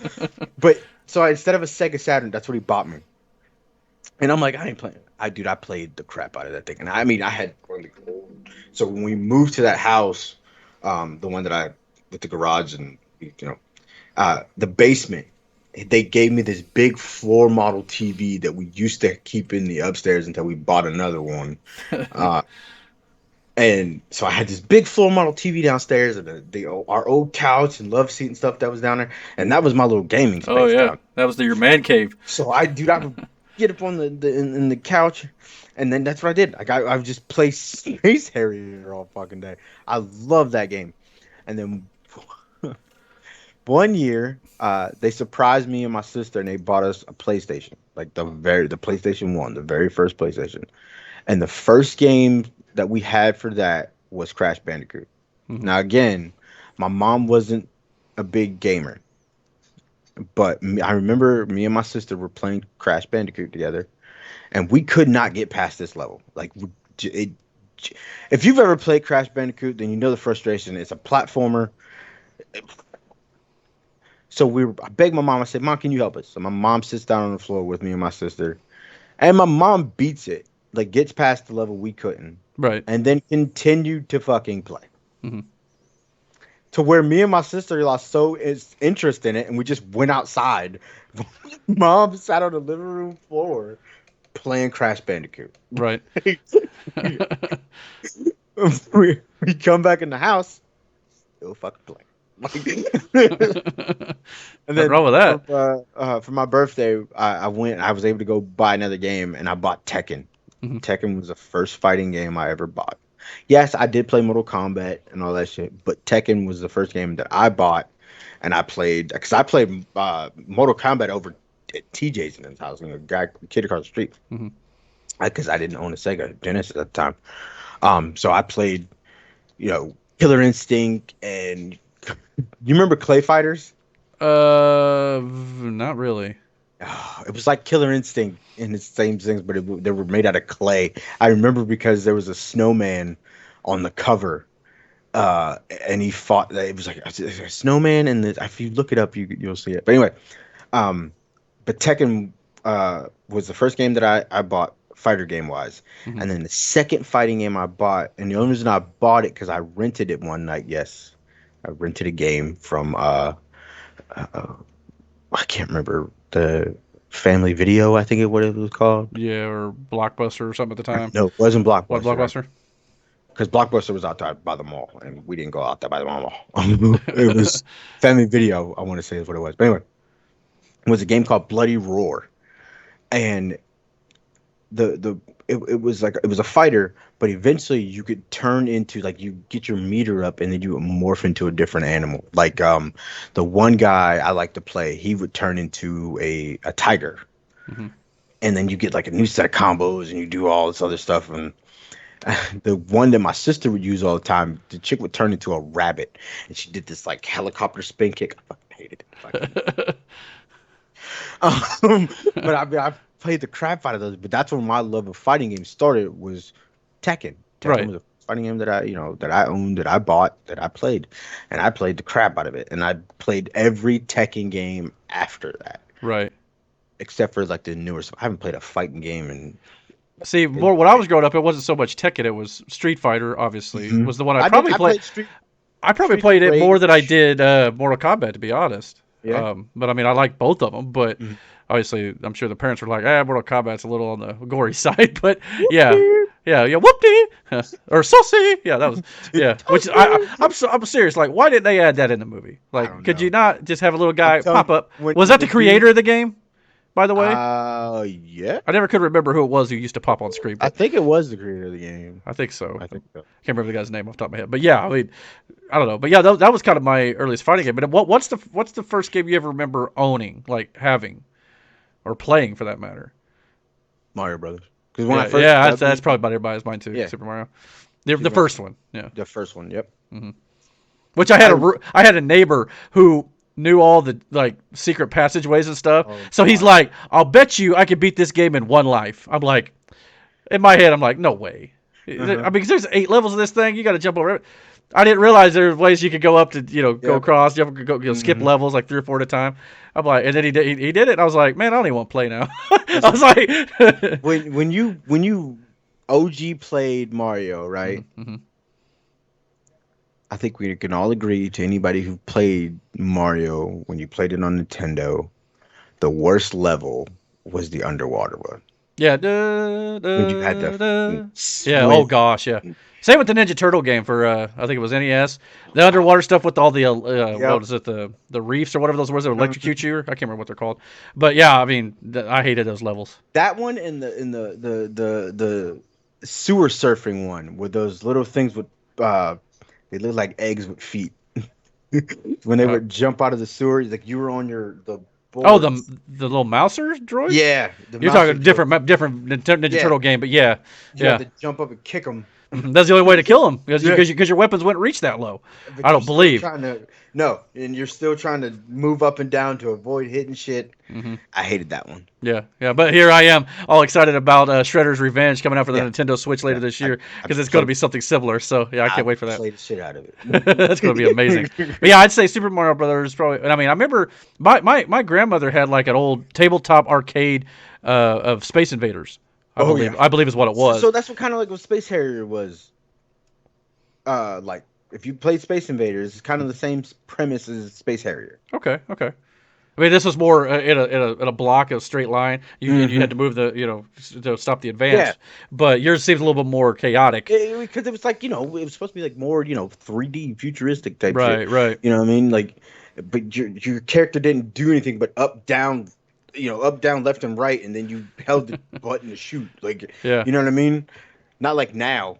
But so instead of a Sega Saturn, that's what he bought me. And I'm like, I ain't playing. I played the crap out of that thing. And I mean, I had one of the old. So when we moved to that house, the one that I with the garage and the basement. They gave me this big floor model TV that we used to keep in the upstairs until we bought another one. And so I had this big floor model TV downstairs, and our old couch and love seat and stuff that was down there, and that was my little gaming space. Oh yeah, that was your man cave. So I would get up on in the couch, and then that's what I did. I would just play Space Harrier all fucking day. I love that game. And then one year, they surprised me and my sister, and they bought us a PlayStation, like the PlayStation 1, the very first PlayStation. And the first game that we had for that was Crash Bandicoot. Mm-hmm. Now, again, my mom wasn't a big gamer, but I remember me and my sister were playing Crash Bandicoot together, and we could not get past this level. Like, if you've ever played Crash Bandicoot, then you know the frustration. It's a platformer. So I begged my mom. I said, "Mom, can you help us?" So my mom sits down on the floor with me and my sister, and my mom beats it. Like, gets past the level we couldn't. Right. And then continued to fucking play. Mm-hmm. To where me and my sister lost interest in it, and we just went outside. Mom sat on the living room floor playing Crash Bandicoot. Right. we come back in the house, still fucking play. And then wrong with that? For my birthday, I was able to go buy another game, and I bought Tekken. Mm-hmm. Tekken was the first fighting game I ever bought. Yes, I did play Mortal Kombat and all that shit, but Tekken was the first game that I bought, and I played, because I played Mortal Kombat over at TJ's in his house, kid across the street, because I didn't own a Sega Genesis at the time. So I played, Killer Instinct, and you remember Clay Fighters? Not really. It was like Killer Instinct in the same things, but they were made out of clay. I remember because there was a snowman on the cover, and he fought. It was like a snowman, and if you look it up, you'll see it. But anyway, but Tekken was the first game that I bought fighter game wise, and then the second fighting game I bought, and the only reason I bought it because I rented it one night. Yes, I rented a game from I can't remember. The Family Video, I think what it was called. Yeah, or Blockbuster or something at the time. No, it wasn't Blockbuster. What, Blockbuster? Because Blockbuster was out there by the mall, and we didn't go out there by the mall. It was Family Video, I want to say is what it was. But anyway, it was a game called Bloody Roar. And it was a fighter, but eventually you could turn into, like, you get your meter up and then you would morph into a different animal. Like the one guy I like to play, he would turn into a tiger, and then you get like a new set of combos and you do all this other stuff. And the one that my sister would use all the time, the chick would turn into a rabbit, and she did this like helicopter spin kick. I fucking hated it. But I played the crap out of those, but that's when my love of fighting games started, was Tekken. Tekken was a fighting game that I owned, that I bought, that I played, and I played the crap out of it. And I played every Tekken game after that. Right. Except for like the newer stuff. I haven't played a fighting game in. See, more when I was growing up, it wasn't so much Tekken. It was Street Fighter. Obviously, was the one I probably played. I probably played it more than I did Mortal Kombat, to be honest. Yeah. But I mean, I like both of them, but. Obviously, I'm sure the parents were like, Mortal Kombat's a little on the gory side, but yeah, whoopty, or saucy, yeah, that was, yeah. Which I'm serious. Like, why didn't they add that in the movie? Like, could you not just have a little guy pop up? Was that the creator of the game, by the way? Yeah. I never could remember who it was who used to pop on screen. I think it was the creator of the game. I think so. I think so. Can't remember the guy's name off the top of my head, but yeah, I mean, I don't know, but yeah, that was kind of my earliest fighting game. But what's the first game you ever remember owning, like having? Or playing, for that matter. Mario Brothers. Because when I first that's probably about everybody's mind too. Yeah. Super Mario. The first one. Yeah. The first one. Yep. Mm-hmm. Which I had a neighbor who knew all the like secret passageways and stuff. So he's like, "I'll bet you I could beat this game in one life." I'm like, in my head, I'm like, "No way." I mean, there's 8 levels of this thing. You got to jump over it. I didn't realize there were ways you could go up to, go across, skip levels like 3 or 4 at a time. I'm like, and then he did it. And I was like, man, I don't even want to play now. I was like, when you OG played Mario, right? I think we can all agree to anybody who played Mario when you played it on Nintendo, the worst level was the underwater one. Yeah. When you had to Yeah. swim. Oh gosh. Yeah. Same with the Ninja Turtle game for I think it was NES. The underwater stuff with all the what is it, the reefs or whatever those words that electrocute you. I can't remember what they're called. But yeah, I mean, I hated those levels. That one and the sewer surfing one with those little things with they look like eggs with feet. When they would jump out of the sewer, like you were on the board. Oh, the little mouser droid. Yeah, You're talking different Ninja Turtle game, but yeah, you had to jump up and kick them. That's the only way to kill them because your weapons wouldn't reach that low. But I don't believe. No, and you're still trying to move up and down to avoid hitting shit. Mm-hmm. I hated that one. Yeah. But here I am, all excited about Shredder's Revenge coming out for the Nintendo Switch later this year because it's going to be something similar. So yeah, I can't wait for that. Play the shit out of it. That's going to be amazing. But yeah, I'd say Super Mario Brothers probably. I mean, I remember my grandmother had like an old tabletop arcade of Space Invaders. I believe is what it was. So that's what kind of like what Space Harrier was. Like if you played Space Invaders, it's kind of the same premise as Space Harrier. Okay. I mean, this was more in a block of straight line. You had to move to stop the advance. Yeah. But yours seems a little bit more chaotic. Because it was like it was supposed to be like more 3D futuristic type shit. Right. You know what I mean? Like, but your character didn't do anything but up, down, left and right, and then you held the button to shoot. Like, yeah. You know what I mean? Not like now,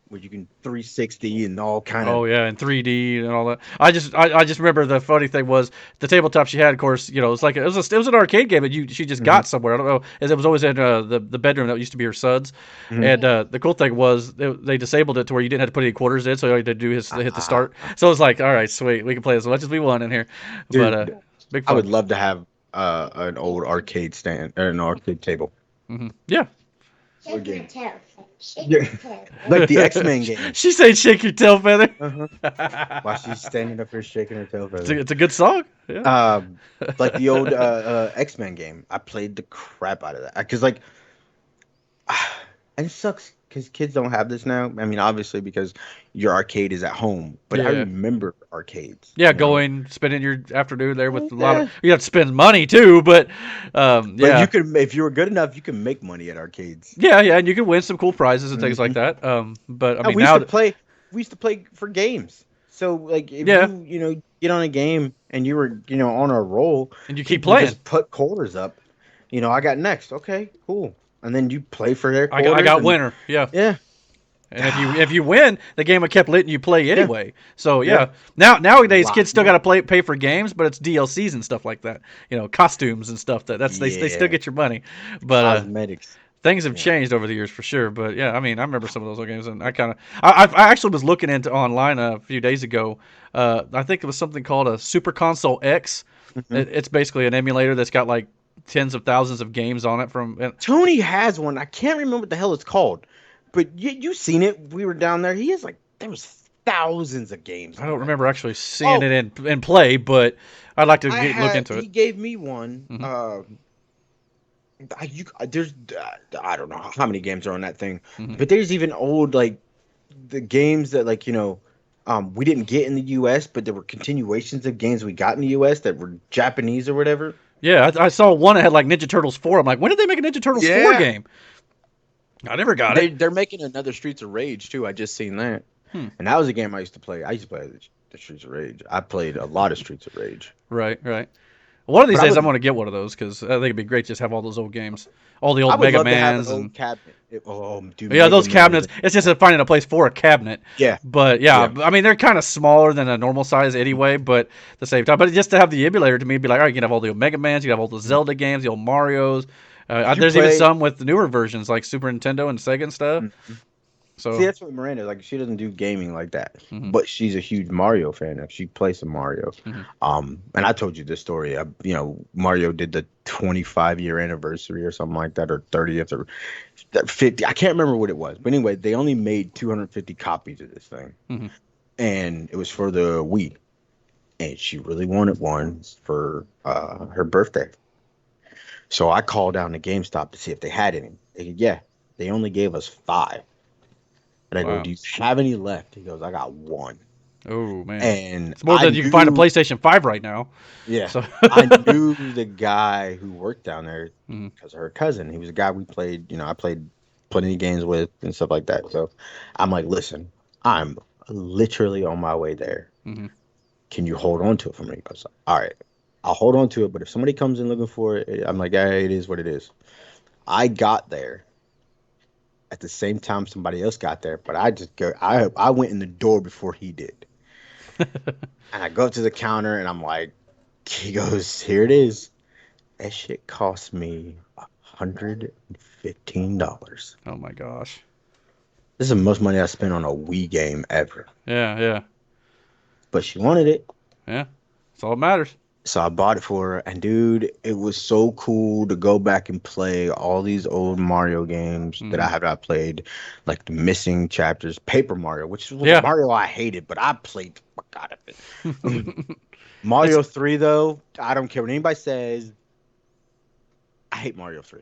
where you can 360 and all kind of. Oh yeah, and 3D and all that. I just remember the funny thing was the tabletop she had. Of course, it was like it was an arcade game that she just got somewhere. I don't know. It was always in the bedroom that used to be her son's. And the cool thing was they disabled it to where you didn't have to put any quarters in, so all you had to do is hit the start. So it was like, all right, sweet, we can play as much as we want in here. Dude, but big fun. I would love to have an old arcade stand or an arcade table. Mm-hmm. Yeah. Shake your tail. Like the X-Men game. She said shake your tail feather. While she's standing up here shaking her tail feather. It's a good song. Yeah. Like the old X-Men game. I played the crap out of that. Because and it sucks because kids don't have this now. I mean, obviously because your arcade is at home. But I remember arcades. Yeah, spending your afternoon there with a lot of... You have to spend money too, but But you could, if you were good enough, you can make money at arcades. Yeah, and you can win some cool prizes and things like that. But I mean, we used to play for games. So like if you get on a game and you were on a roll and you keep playing, just put quarters up. I got next. Okay, cool. And then you play for their I got winner. Yeah. Yeah. And if you win, the game will kept letting you play anyway. So nowadays kids still got to pay for games, but it's DLCs and stuff like that. Costumes and stuff. They still get your money. But cosmetics. Things have changed over the years for sure. But yeah, I mean, I remember some of those old games, and I actually was looking into online a few days ago. I think it was something called a Super Console X. It's basically an emulator that's got like tens of thousands of games on it. Tony has one. I can't remember what the hell it's called. But you seen it. We were down there. He has there was thousands of games. I don't remember actually seeing it in play, but I'd like to look into it. He gave me one. There's I don't know how many games are on that thing, but there's even old the games that we didn't get in the U.S., but there were continuations of games we got in the U.S. that were Japanese or whatever. Yeah, I saw one that had like Ninja Turtles 4. I'm like, when did they make a Ninja Turtles 4 game? I never got it. They're making another Streets of Rage too. I just seen that. And that was a game I used to play. I used to play the Streets of Rage. I played a lot of Streets of Rage. Right. One of these days, I'm going to get one of those because I think it'd be great just to have all those old games, all the old Mega Mans and cabinet. Those cabinets. It's just finding a place for a cabinet. Yeah. But I mean, they're kind of smaller than a normal size anyway. But at the same time, just to have the emulator to me, be like, all right, you can have all the old Mega Mans, you can have all the Zelda games, the old Mario's. There's even some with the newer versions like Super Nintendo and Sega and stuff. So see, that's what Miranda she doesn't do gaming like that, but she's a huge Mario fan. She plays some Mario. And I told you this story. Mario did the 25-year anniversary or something like that, or 30th or 50. I can't remember what it was, but anyway, they only made 250 copies of this thing, and it was for the Wii, and she really wanted one for her birthday. So I called down to GameStop to see if they had any. They said, yeah, they only gave us 5. And I go, do you have any left? He goes, I got 1. Oh man, And it's more I than you can find a knew- PlayStation 5 right now. Yeah, So I knew the guy who worked down there Mhm. because of her cousin. He was a guy we played. I played plenty of games with and stuff like that. So I'm like, listen, I'm literally on my way there. Mhm. Can you hold on to it for me? I was like, all right, I'll hold on to it. But if somebody comes in looking for it, I'm like, it is what it is. I got there at the same time somebody else got there, but I went in the door before he did. And I go up to the counter and I'm like, he goes, here it is. That shit cost me $115. oh my gosh. This is the most money I spent on a Wii game ever. Yeah. But she wanted it. That's all that matters. So I bought it for her. And dude, it was so cool to go back and play all these old Mario games that I have not played. Like the missing chapters, Paper Mario, which was a Mario I hated, but I played the fuck out of it. Mario 3, though, I don't care what anybody says. I hate Mario 3.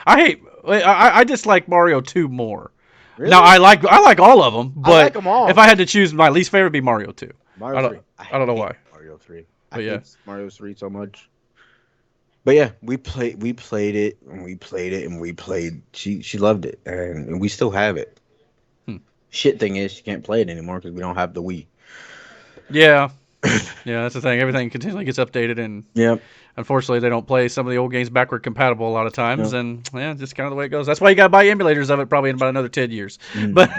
I dislike Mario 2 more. Really? Now I like all of them, but I like them all. if I had to choose, my least favorite would be Mario 2. Mario 3. I don't know why. Mario 3. But I hate Mario 3 so much. But yeah, we played it and we played it and we played. She loved it and we still have it. Shit thing is she can't play it anymore because we don't have the Wii. Yeah, that's the thing. Everything continually gets updated, and unfortunately, they don't play some of the old games backward compatible a lot of times, and just kind of the way it goes. That's why you got to buy emulators of it probably in about another 10 years. But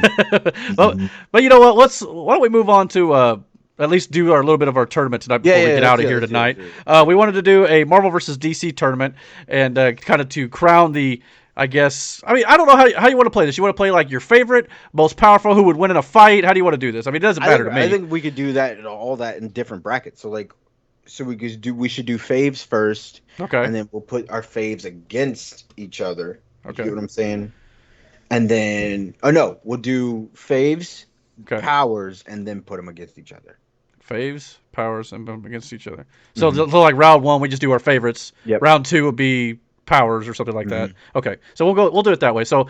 you know what? Why don't we move on to at least do our little bit of our tournament tonight before we get out of here tonight. We wanted to do a Marvel versus DC tournament and kind of to crown the. I guess. I mean, I don't know how you want to play this. You want to play like your favorite, most powerful, who would win in a fight? How do you want to do this? I mean, it doesn't matter to me. I think we could do that all that in different brackets. So we should do faves first. Okay. And then we'll put our faves against each other. Okay. You know what I'm saying? And then we'll do faves, powers, and then put them against each other. Faves, powers, and boom, against each other. So like round 1, we just do our favorites. Yep. Round 2 would be powers or something like that. Okay, so we'll do it that way. So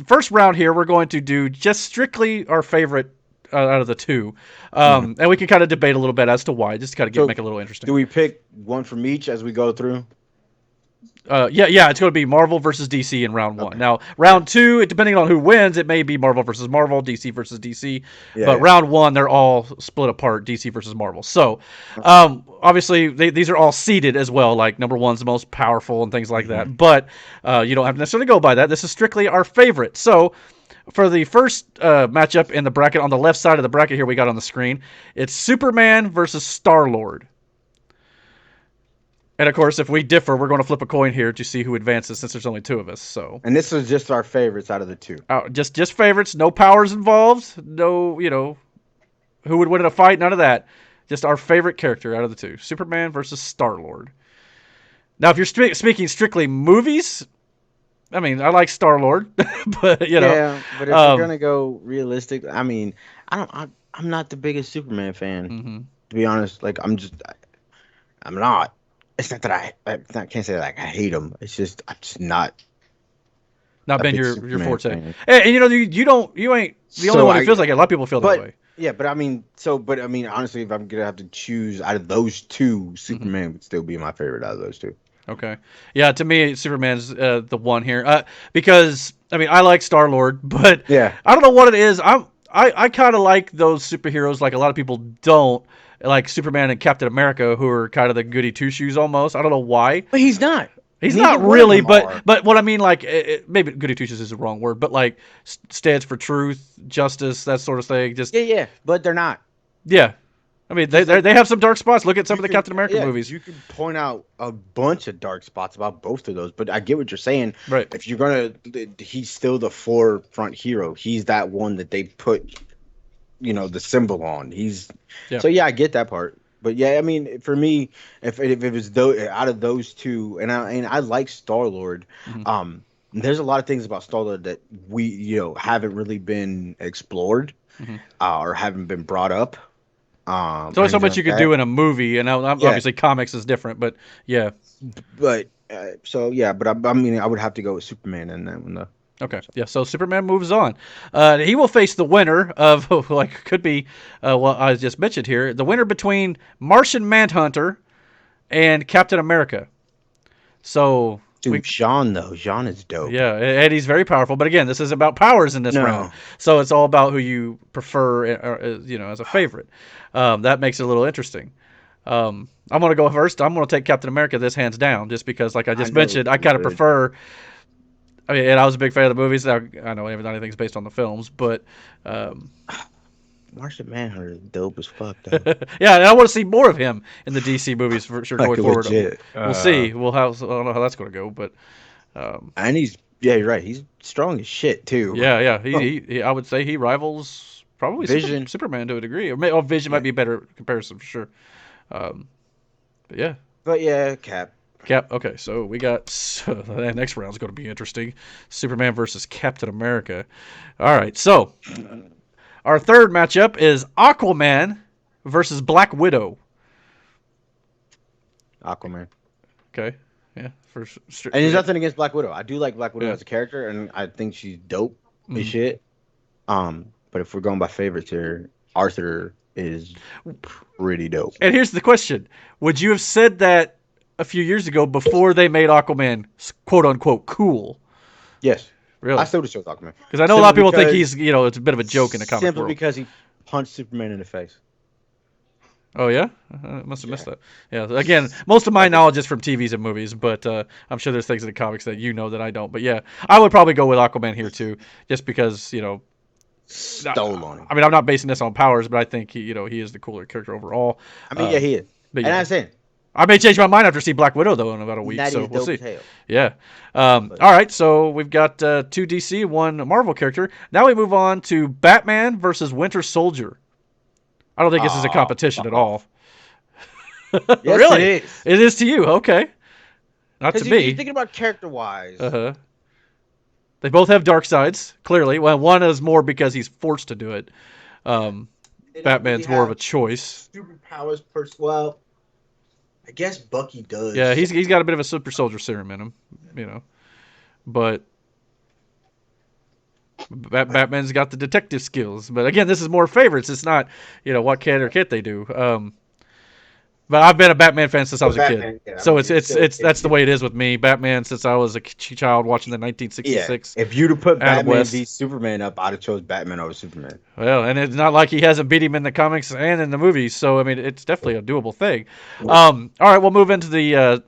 first round here, we're going to do just strictly our favorite out of the two, and we can kind of debate a little bit as to why, just to kind of make it a little interesting. Do we pick one from each as we go through? Yeah, it's going to be Marvel versus DC in round 1. Now, round 2, depending on who wins, it may be Marvel versus Marvel, DC versus DC. Round 1, they're all split apart, DC versus Marvel. So, obviously, these are all seeded as well, like number 1's the most powerful and things like that. But you don't have to necessarily go by that. This is strictly our favorite. So, for the first matchup in the bracket, on the left side of the bracket here we got on the screen, it's Superman versus Star-Lord. And of course, if we differ, we're going to flip a coin here to see who advances, since there's only 2 of us. So, and this is just our favorites out of the 2. Just favorites, no powers involved, no, who would win in a fight, none of that. Just our favorite character out of the 2, Superman versus Star-Lord. Now, if you're speaking strictly movies, I mean, I like Star-Lord, but Yeah, but if we're gonna go realistic, I mean, I'm not the biggest Superman fan, to be honest. Like, I'm not. It's not that I can't say like I hate him. It's just I'm just not been your forte. Fan. And you ain't the only one who feels like it. A lot of people feel that way. Yeah, but I mean, honestly, if I'm gonna have to choose out of those 2, Superman would still be my favorite out of those 2. Okay. Yeah, to me, Superman's the one here because I mean I like Star-Lord, but I don't know what it is. I kind of like those superheroes like a lot of people don't. Like Superman and Captain America, who are kind of the goody two-shoes almost. I don't know why. But he's not. He's not really, but what I mean, like, maybe goody two-shoes is the wrong word, but like stands for truth, justice, that sort of thing. Just but they're not. Yeah, I mean, they have some dark spots. Look at some of the Captain America movies. You can point out a bunch of dark spots about both of those, but I get what you're saying. Right. If you're he's still the forefront hero. He's that one that they put, the symbol on. So I get that part. But yeah, I mean, for me, if it was out of those 2, and I like Star-Lord, there's a lot of things about Star-Lord that we haven't really been explored or haven't been brought up. So so much you could do in a movie, and obviously comics is different, but yeah. But but I mean, I would have to go with Superman in that one though. Okay, yeah. So Superman moves on. He will face the winner of could be what I just mentioned here. The winner between Martian Manhunter and Captain America. So. Dude, Jean is dope. Yeah, and he's very powerful. But again, this is about powers in this round, so it's all about who you prefer, as a favorite. That makes it a little interesting. I'm gonna go first. I'm gonna take Captain America this hands down, just because, like I just mentioned, I kind of prefer. I mean, and I was a big fan of the movies. I know everything's based on the films, but. Martian Manhunter is dope as fuck, though. Yeah, and I want to see more of him in the DC movies for sure going forward. Legit. We'll see. I don't know how that's going to go, but. And you're right. He's strong as shit too. Yeah. He I would say he rivals probably Vision. Superman to a degrry. Or Vision might be a better comparison for sure. But yeah. But yeah, Cap. Okay, so we got the next round is going to be interesting. Superman versus Captain America. All right, so. Our third matchup is Aquaman versus Black Widow. Aquaman. Okay. Yeah. And there's nothing against Black Widow. I do like Black Widow as a character, and I think she's dope as shit. But if we're going by favorites here, Arthur is pretty dope. And here's the question. Would you have said that a few years ago before they made Aquaman quote unquote cool? Yes. Really? I still would chose Aquaman. Because I know a lot of people think he's, it's a bit of a joke in the comic world. Simply because he punched Superman in the face. Oh, yeah? I must have missed that. Yeah, again, most of my knowledge is from TVs and movies, but I'm sure there's things in the comics that you know that I don't. But yeah, I would probably go with Aquaman here too, just because, stole on him. I mean, I'm not basing this on powers, but I think he is the cooler character overall. I mean, he is. But and I'm saying, I may change my mind after see Black Widow though in about a week, so we'll see. Yeah. All right, so we've got 2 DC, 1 Marvel character. Now we move on to Batman versus Winter Soldier. I don't think this is a competition at all. Yes, Really? it is. It is to you, okay. Not to me. You're thinking about character-wise. They both have dark sides, clearly. Well, one is more because he's forced to do it. Batman's more of a choice. Superpowers, well, I guess Bucky does. Yeah, he's got a bit of a super soldier serum in him, But Batman's got the detective skills. But again, this is more favorites. It's not, what can or can't they do. But I've been a Batman fan since I was a kid. Yeah, so that's the way it is with me. Batman since I was a child watching the 1966. Yeah. If you'd have put Batman v Superman up, I'd have chose Batman over Superman. Well, and it's not like he hasn't beat him in the comics and in the movies. So I mean, it's definitely a doable thing. All right, we'll move into the.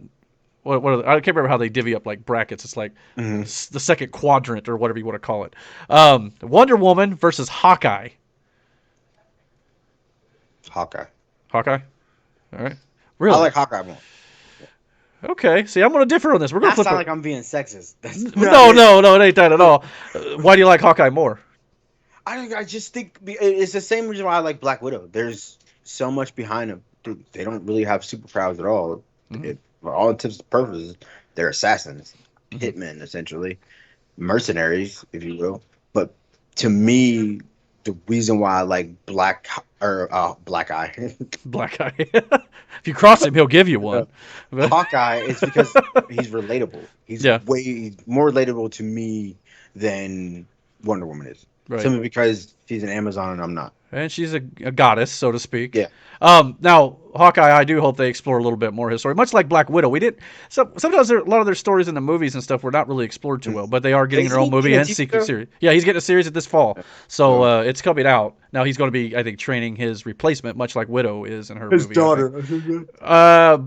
I can't remember how they divvy up like brackets. It's like the second quadrant or whatever you want to call it. Wonder Woman versus Hawkeye. Hawkeye. All right. Really? I like Hawkeye more. Okay. See, I'm going to differ on this. We're going to flip. Sound like I'm being sexist. No, it ain't that at all. Why do you like Hawkeye more? I just think it's the same reason why I like Black Widow. There's so much behind them. Dude, they don't really have superpowers at all. For all intents and purposes, they're assassins, hitmen, essentially, mercenaries, if you will. But to me, the reason why I like Black Eye. Black Eye. If you cross him, he'll give you one. Hawkeye is because he's relatable. He's way more relatable to me than Wonder Woman is. Right. Simply because she's an Amazon and I'm not. And she's a goddess, so to speak. Yeah. Now, Hawkeye, I do hope they explore a little bit more his story. Much like Black Widow, we did. Sometimes a lot of their stories in the movies and stuff were not really explored too well, but they are getting their own movie and secret series. Yeah, he's getting a series at this fall, so it's coming out. Now he's going to be, I think, training his replacement, much like Widow is in her movie. His daughter.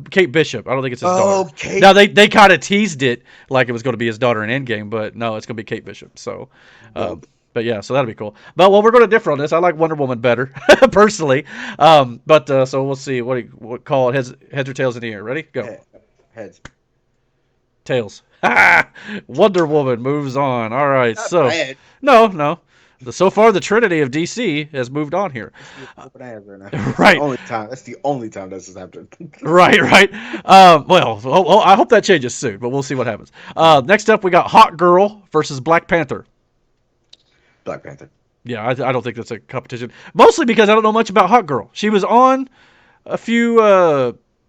Kate Bishop. I don't think it's his daughter. Kate. Now they kind of teased it like it was going to be his daughter in Endgame, but no, it's going to be Kate Bishop. So. But yeah, so that'll be cool. But we're going to differ on this. I like Wonder Woman better, personally. But so we'll see. What call it? Heads or tails in the air? Ready? Go. Heads. Tails. Wonder Woman moves on. All right. Not so bad. No. So far, the Trinity of DC has moved on here. Right. That's the only time this has happened. Right. I hope that changes soon, but we'll see what happens. Next up, we got Hawk Girl versus Black Panther. Black Panther. Yeah, I don't think that's a competition. Mostly because I don't know much about Hawk Girl. She was on a few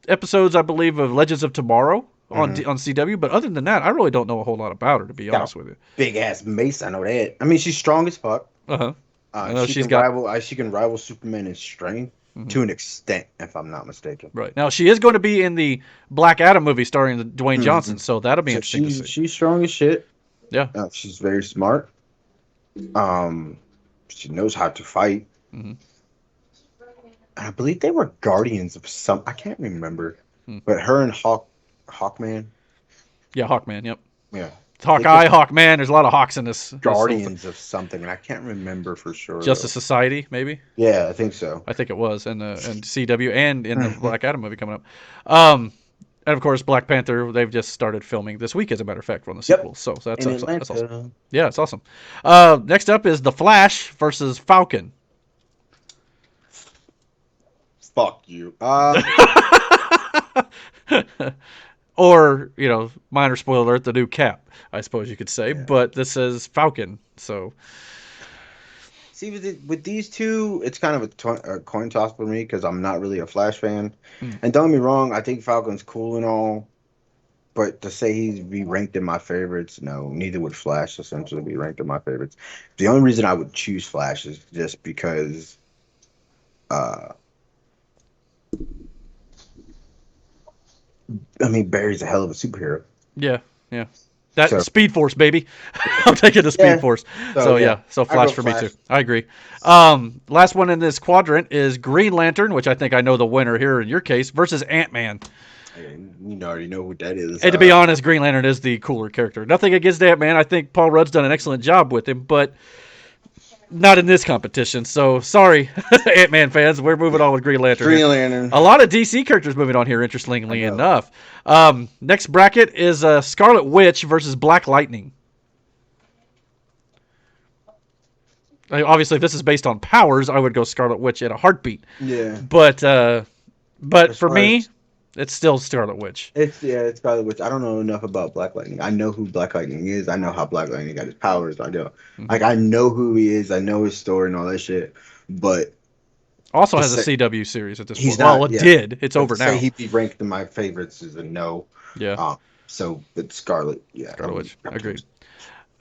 episodes, I believe, of Legends of Tomorrow, on CW, but other than that, I really don't know a whole lot about her, to be honest with you. Big ass mace, I know that. I mean, she's strong as fuck. I know she can rival Superman in strength to an extent, if I'm not mistaken. Right. Now she is going to be in the Black Adam movie starring Dwayne Johnson, so that'll be interesting to see. She's strong as shit. Yeah. She's very smart. She knows how to fight. I believe they were guardians of some. I can't remember, but her and Hawkman. Yeah, Hawkman. Yep. Yeah. Hawkeye, Hawkman. There's a lot of Hawks in this. Guardians of something, and I can't remember for sure. Justice Society, maybe. Yeah, I think so. I think it was in CW and in the Black Adam movie coming up. And of course, Black Panther. They've just started filming this week, as a matter of fact, on the sequel. So that's awesome. Yeah, it's awesome. Next up is The Flash versus Falcon. Fuck you. Or, minor spoiler alert, the new Cap, I suppose you could say. Yeah. But this is Falcon, so. See, with these two, it's kind of a coin toss for me because I'm not really a Flash fan. And don't get me wrong, I think Falcon's cool and all. But to say he'd be ranked in my favorites, no, neither would Flash essentially be ranked in my favorites. The only reason I would choose Flash is just because Barry's a hell of a superhero. Yeah. That Speed Force, baby. I'm taking the Speed Force. So Flash for me too. I agree. Last one in this quadrant is Green Lantern, which I think I know the winner here in your case, versus Ant-Man. You already know who that is. And to be honest, Green Lantern is the cooler character. Nothing against Ant-Man. I think Paul Rudd's done an excellent job with him, but not in this competition. So sorry, Ant-Man fans. We're moving on with Green Lantern. Green Lantern. A lot of DC characters moving on here, interestingly enough. Next bracket is Scarlet Witch versus Black Lightning. Obviously, if this is based on powers, I would go Scarlet Witch in a heartbeat. Yeah. But for me, it's still Scarlet Witch. It's Scarlet Witch. I don't know enough about Black Lightning. I know who Black Lightning is. I know how Black Lightning got his powers. I know, I know who he is. I know his story and all that shit. But also has a CW series at this point. It did. It's over now. Say he'd be ranked in my favorites is a no. Yeah. So it's Scarlet. Yeah. Scarlet Witch. Agreed.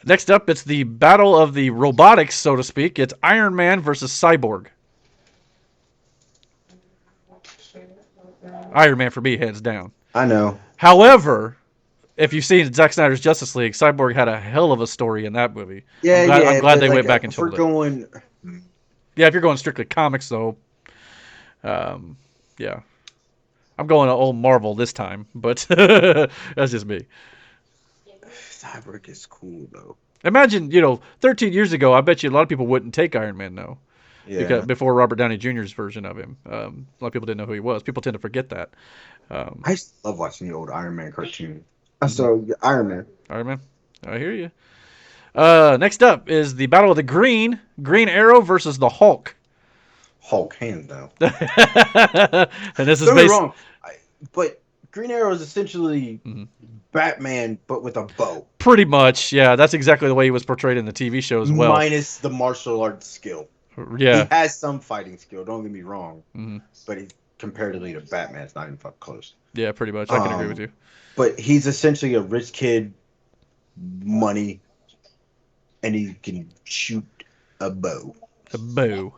Next up, it's the battle of the robotics, so to speak. It's Iron Man versus Cyborg. Iron Man for me, hands down. I know. However, if you've seen Zack Snyder's Justice League, Cyborg had a hell of a story in that movie. Yeah, I'm glad they went back and told it. Yeah, if you're going strictly comics, though, yeah. I'm going to old Marvel this time, but that's just me. Cyborg is cool, though. Imagine, 13 years ago, I bet you a lot of people wouldn't take Iron Man, though. Yeah. Because before Robert Downey Jr.'s version of him. A lot of people didn't know who he was. People tend to forget that. I used to love watching the old Iron Man cartoon. So, Iron Man. Iron Man. I hear you. Next up is the Battle of the Green Arrow versus the Hulk. Hulk, hands down. And this is Don't get me wrong, but Green Arrow is essentially Batman, but with a bow. Pretty much, yeah. That's exactly the way he was portrayed in the TV show as well. Minus the martial arts skill. Yeah. He has some fighting skill, don't get me wrong. But comparatively to Batman, it's not even fucking close. Yeah, pretty much. I can agree with you. But he's essentially a rich kid, money, and he can shoot a bow. A bow.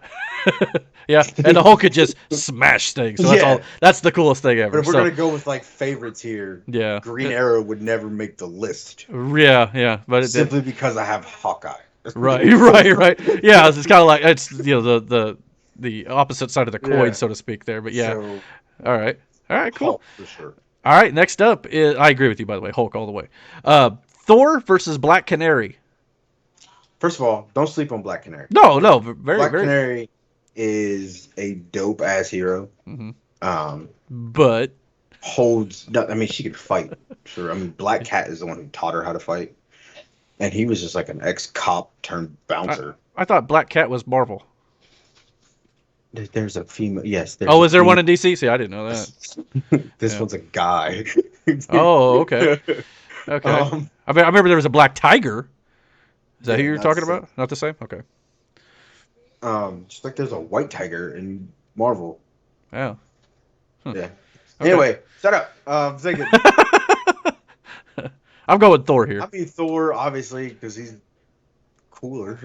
Yeah, and the Hulk could just smash things. So that's the coolest thing ever. But if we're going to go with favorites here, Green Arrow would never make the list. Yeah. But simply because I have Hawkeye. Right. Yeah, it's kind of like it's the opposite side of the coin, so to speak. There, but yeah. So, all right, cool. Hulk for sure. All right, next up is I agree with you, by the way, Hulk all the way. Thor versus Black Canary. First of all, don't sleep on Black Canary. No, Black Canary is a dope ass hero. But she could fight. Sure. Black Cat is the one who taught her how to fight. And he was just like an ex-cop turned bouncer. I thought Black Cat was Marvel. There's a female. Yes. Is there one in DC? See, I didn't know that. This one's a guy. Oh, okay. Okay. I remember there was a Black Tiger. Is that who you're talking about? Not the same? Okay. Just like there's a White Tiger in Marvel. Yeah. Yeah. Okay. Anyway, shut up. I'm going Thor here. I mean Thor, obviously, because he's cooler.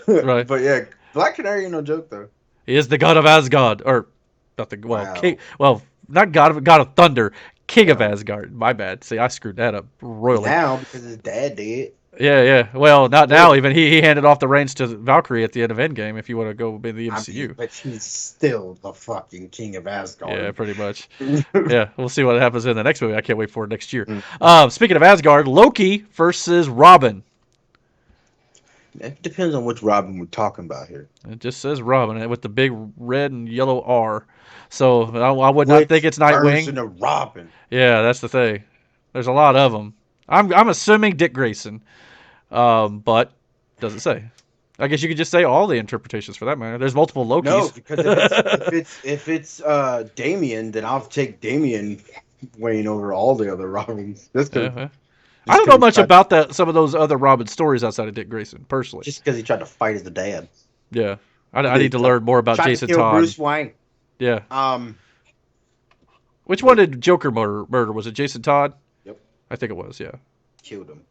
Right. But yeah, Black Canary ain't no joke though. He is the god of Asgard, or not the Wow. king. Well, not god of thunder, king of Asgard. My bad. See, I screwed that up royally. Now because his dad did. Yeah. Well, not now. Even he handed off the reins to Valkyrie at the end of Endgame. If you want to go in the MCU. I mean, but he's still the fucking king of Asgard. Yeah, pretty much. Yeah, we'll see what happens in the next movie. I can't wait for it next year. Mm. Speaking of Asgard, Loki versus Robin. It depends on which Robin we're talking about here. It just says Robin with the big red and yellow R. So I would not think it's Nightwing. Version of Robin. Yeah, that's the thing. There's a lot of them. I'm assuming Dick Grayson, but doesn't say. I guess you could just say all the interpretations for that matter. There's multiple Lokis. No, because if it's Damien, then I'll take Damien weighing over all the other Robins. That's good. Yeah. I don't know much about some of those other Robin stories outside of Dick Grayson, personally. Just because he tried to fight his dad. Yeah, I need to learn more about Jason to kill Todd. Bruce Wayne. Yeah. Which one did Joker murder? Was it Jason Todd? Yep. I think it was. Yeah. Killed him.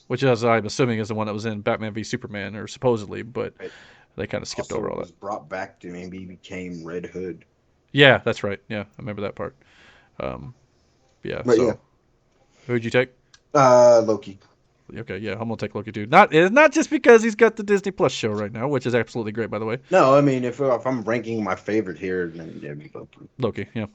Which, as I'm assuming, is the one that was in Batman v Superman, or supposedly, but they kind of skipped over all that. Brought back to maybe he became Red Hood. Yeah, that's right. Yeah, I remember that part. Yeah. But so, yeah. who'd you take? Loki. Okay, yeah, I'm gonna take Loki too. Not just because he's got the Disney Plus show right now, which is absolutely great, by the way. No, I mean if I'm ranking my favorite here, then it'd be Loki. Loki, yeah.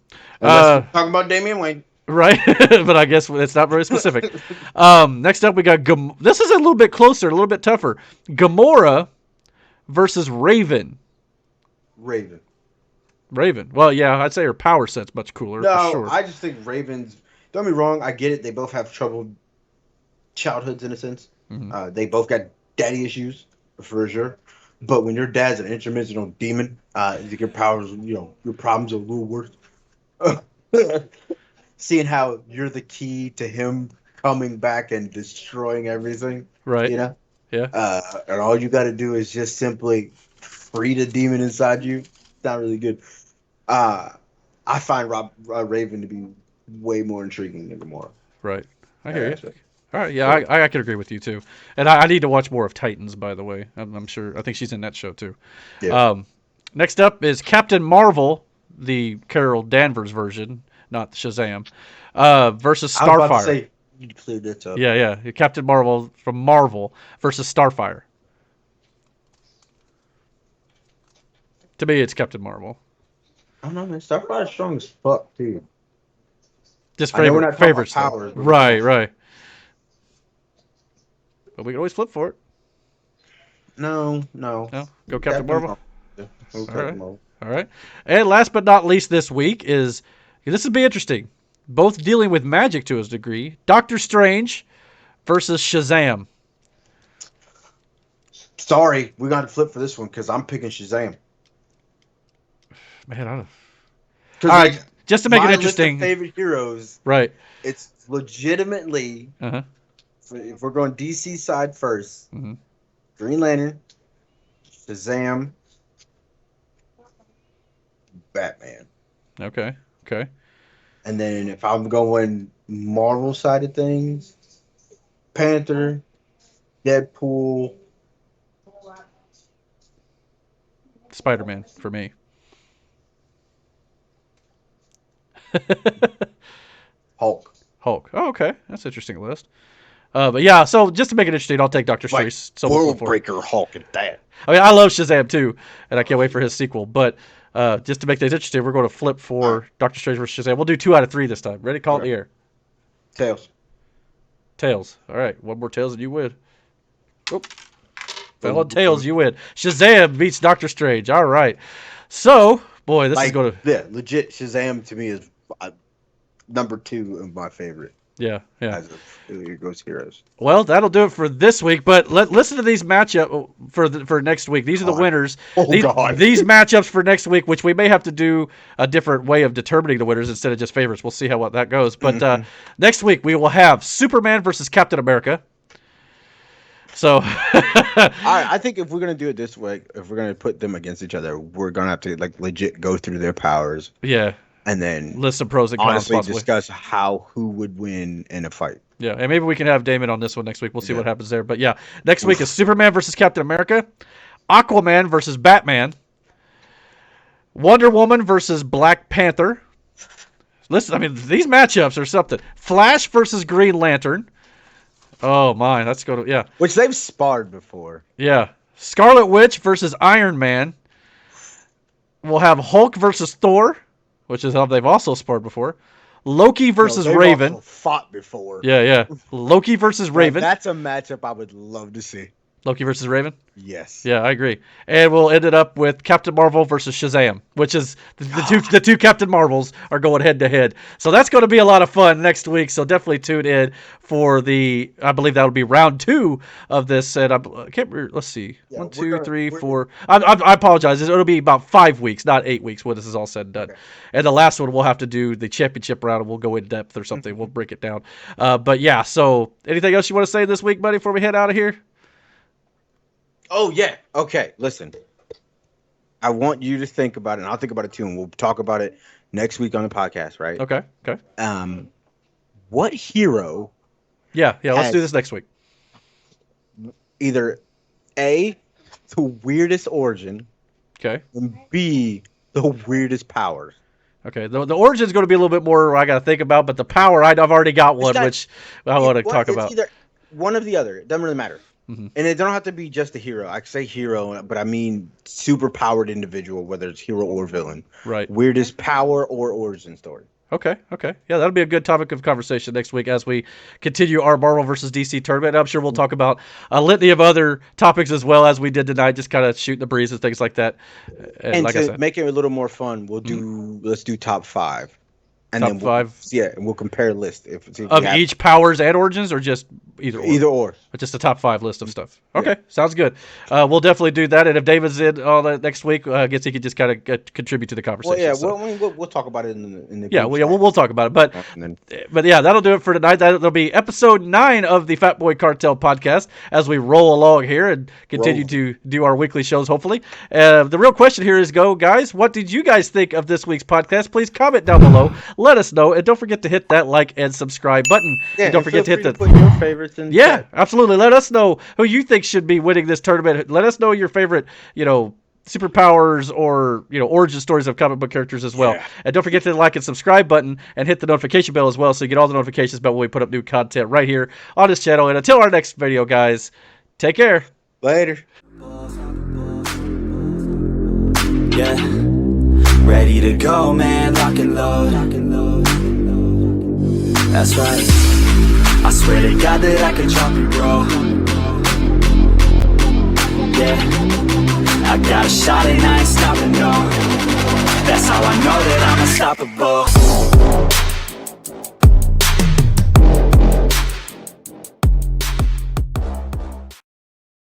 Unless we're talking about Damian Wayne. Right, but I guess it's not very specific. Next up, we got this is a little bit closer, a little bit tougher. Gamora versus Raven. Raven. Well, yeah, I'd say her power set's much cooler. No, for sure. I just think Raven's. Don't get me wrong, I get it. They both have troubled childhoods in a sense. Mm-hmm. They both got daddy issues for sure. But when your dad's an interdimensional demon, your powers, your problems are a little worse. Seeing how you're the key to him coming back and destroying everything, right? You know, yeah. And all you got to do is just simply free the demon inside you. It's not really good. I find Raven to be way more intriguing than Gamora. Right. I hear you. All right. Yeah, I can agree with you too. And I need to watch more of Titans, by the way. I'm sure. I think she's in that show too. Yeah. Next up is Captain Marvel, the Carol Danvers version, not Shazam, versus Starfire. I was about to say, you cleared this up. Yeah. Captain Marvel from Marvel versus Starfire. To me, it's Captain Marvel. I don't know, man. Starfire's strong as fuck, too. Just we're not talking favorites. about powers. Right. But we can always flip for it. No. Go Captain Marvel. Marvel. All right. And last but not least this week is, this would be interesting, both dealing with magic to a degree, Doctor Strange versus Shazam. Sorry, we got to flip for this one because I'm picking Shazam. Man, I don't know. All right, just to make it interesting. List of favorite heroes. Right. It's legitimately, if we're going DC side first, Green Lantern, Shazam, Batman. Okay. And then if I'm going Marvel side of things, Panther, Deadpool, Spider-Man for me. Hulk. Oh, okay. That's an interesting list. But yeah, so just to make it interesting, I'll take Doctor Strange. World Breaker Hulk at that. I mean, I love Shazam too, and I can't wait for his sequel. But just to make things interesting, we're going to flip for Doctor Strange versus Shazam. We'll do 2 out of 3 this time. Ready? Call it the air. Tails. All right. One more tails and you win. Oop. Fell on tails, you win. Shazam beats Doctor Strange. All right. So, boy, this is going to... Yeah, legit, Shazam to me is number 2 of my favorite. Yeah. As it goes heroes. Well, that'll do it for this week. But listen to these matchups for next week. These are the winners. These matchups for next week, which we may have to do a different way of determining the winners instead of just favorites. We'll see how that goes. But next week we will have Superman versus Captain America. So I think if we're gonna do it this way, if we're gonna put them against each other, we're gonna have to legit go through their powers. Yeah. And then list some pros and cons. Honestly, possibly discuss who would win in a fight. Yeah, and maybe we can have Damon on this one next week. We'll see what happens there. But yeah, next week is Superman versus Captain America, Aquaman versus Batman, Wonder Woman versus Black Panther. Listen, I mean, these matchups are something. Flash versus Green Lantern. Oh, my. That's going to, yeah. Which they've sparred before. Yeah. Scarlet Witch versus Iron Man. We'll have Hulk versus Thor, which is how they've also sparred before. Loki versus Raven. Also fought before. Yeah. Loki versus Raven. That's a matchup I would love to see. Loki versus Raven? Yes. Yeah, I agree. And we'll end it up with Captain Marvel versus Shazam, which is the two Captain Marvels are going head to head. So that's going to be a lot of fun next week. So definitely tune in for I believe that'll be round 2 of this. And I can't remember, let's see. Yeah, 1, 2, 3, 4. I apologize. It'll be about 5 weeks, not 8 weeks when this is all said and done. Okay. And the last one we'll have to do the championship round and we'll go in depth or something. We'll break it down. But yeah, so anything else you want to say this week, buddy, before we head out of here? Oh, yeah. Okay, listen. I want you to think about it, and I'll think about it too, and we'll talk about it next week on the podcast, right? Okay. What hero... Yeah, let's do this next week. Either A, the weirdest origin, okay, and B, the weirdest powers. Okay, the origin's going to be a little bit more I got to think about, but the power, I've already got one, which I want to talk about. Either one or the other. It doesn't really matter. Mm-hmm. And it don't have to be just a hero. I say hero, but I mean super powered individual, whether it's hero or villain. Right. Weirdest power or origin story. Okay. Yeah, that'll be a good topic of conversation next week as we continue our Marvel versus DC tournament. I'm sure we'll talk about a litany of other topics as well as we did tonight, just kind of shooting the breeze and things like that. And like to make it a little more fun, let's do top 5. And top 5? Yeah, and we'll compare a list. Of each powers and origins, or just either or? Either or. But just a top 5 list of stuff. Okay, sounds good. We'll definitely do that. And if David's in all that next week, I guess he could just kind of contribute to the conversation. Well, yeah, we'll talk about it in the we'll talk about it. But yeah, that'll do it for tonight. That'll be episode 9 of the Fat Boy Cartel podcast as we roll along here and continue to do our weekly shows, hopefully. The real question here is, guys, what did you guys think of this week's podcast? Please comment down below. Let us know, and don't forget to hit that like and subscribe button. Yeah, and don't forget to hit put your favorites in. Yeah, absolutely. Let us know who you think should be winning this tournament. Let us know your favorite, superpowers or origin stories of comic book characters as well. Yeah. And don't forget to like and subscribe button and hit the notification bell as well, so you get all the notifications about when we put up new content right here on this channel. And until our next video, guys, take care. Later. Yeah. Ready to go, man, lock and load. That's right. I swear to God that I can drop you, bro. Yeah. I got a shot and I ain't stopping, no. That's how I know that I'm unstoppable.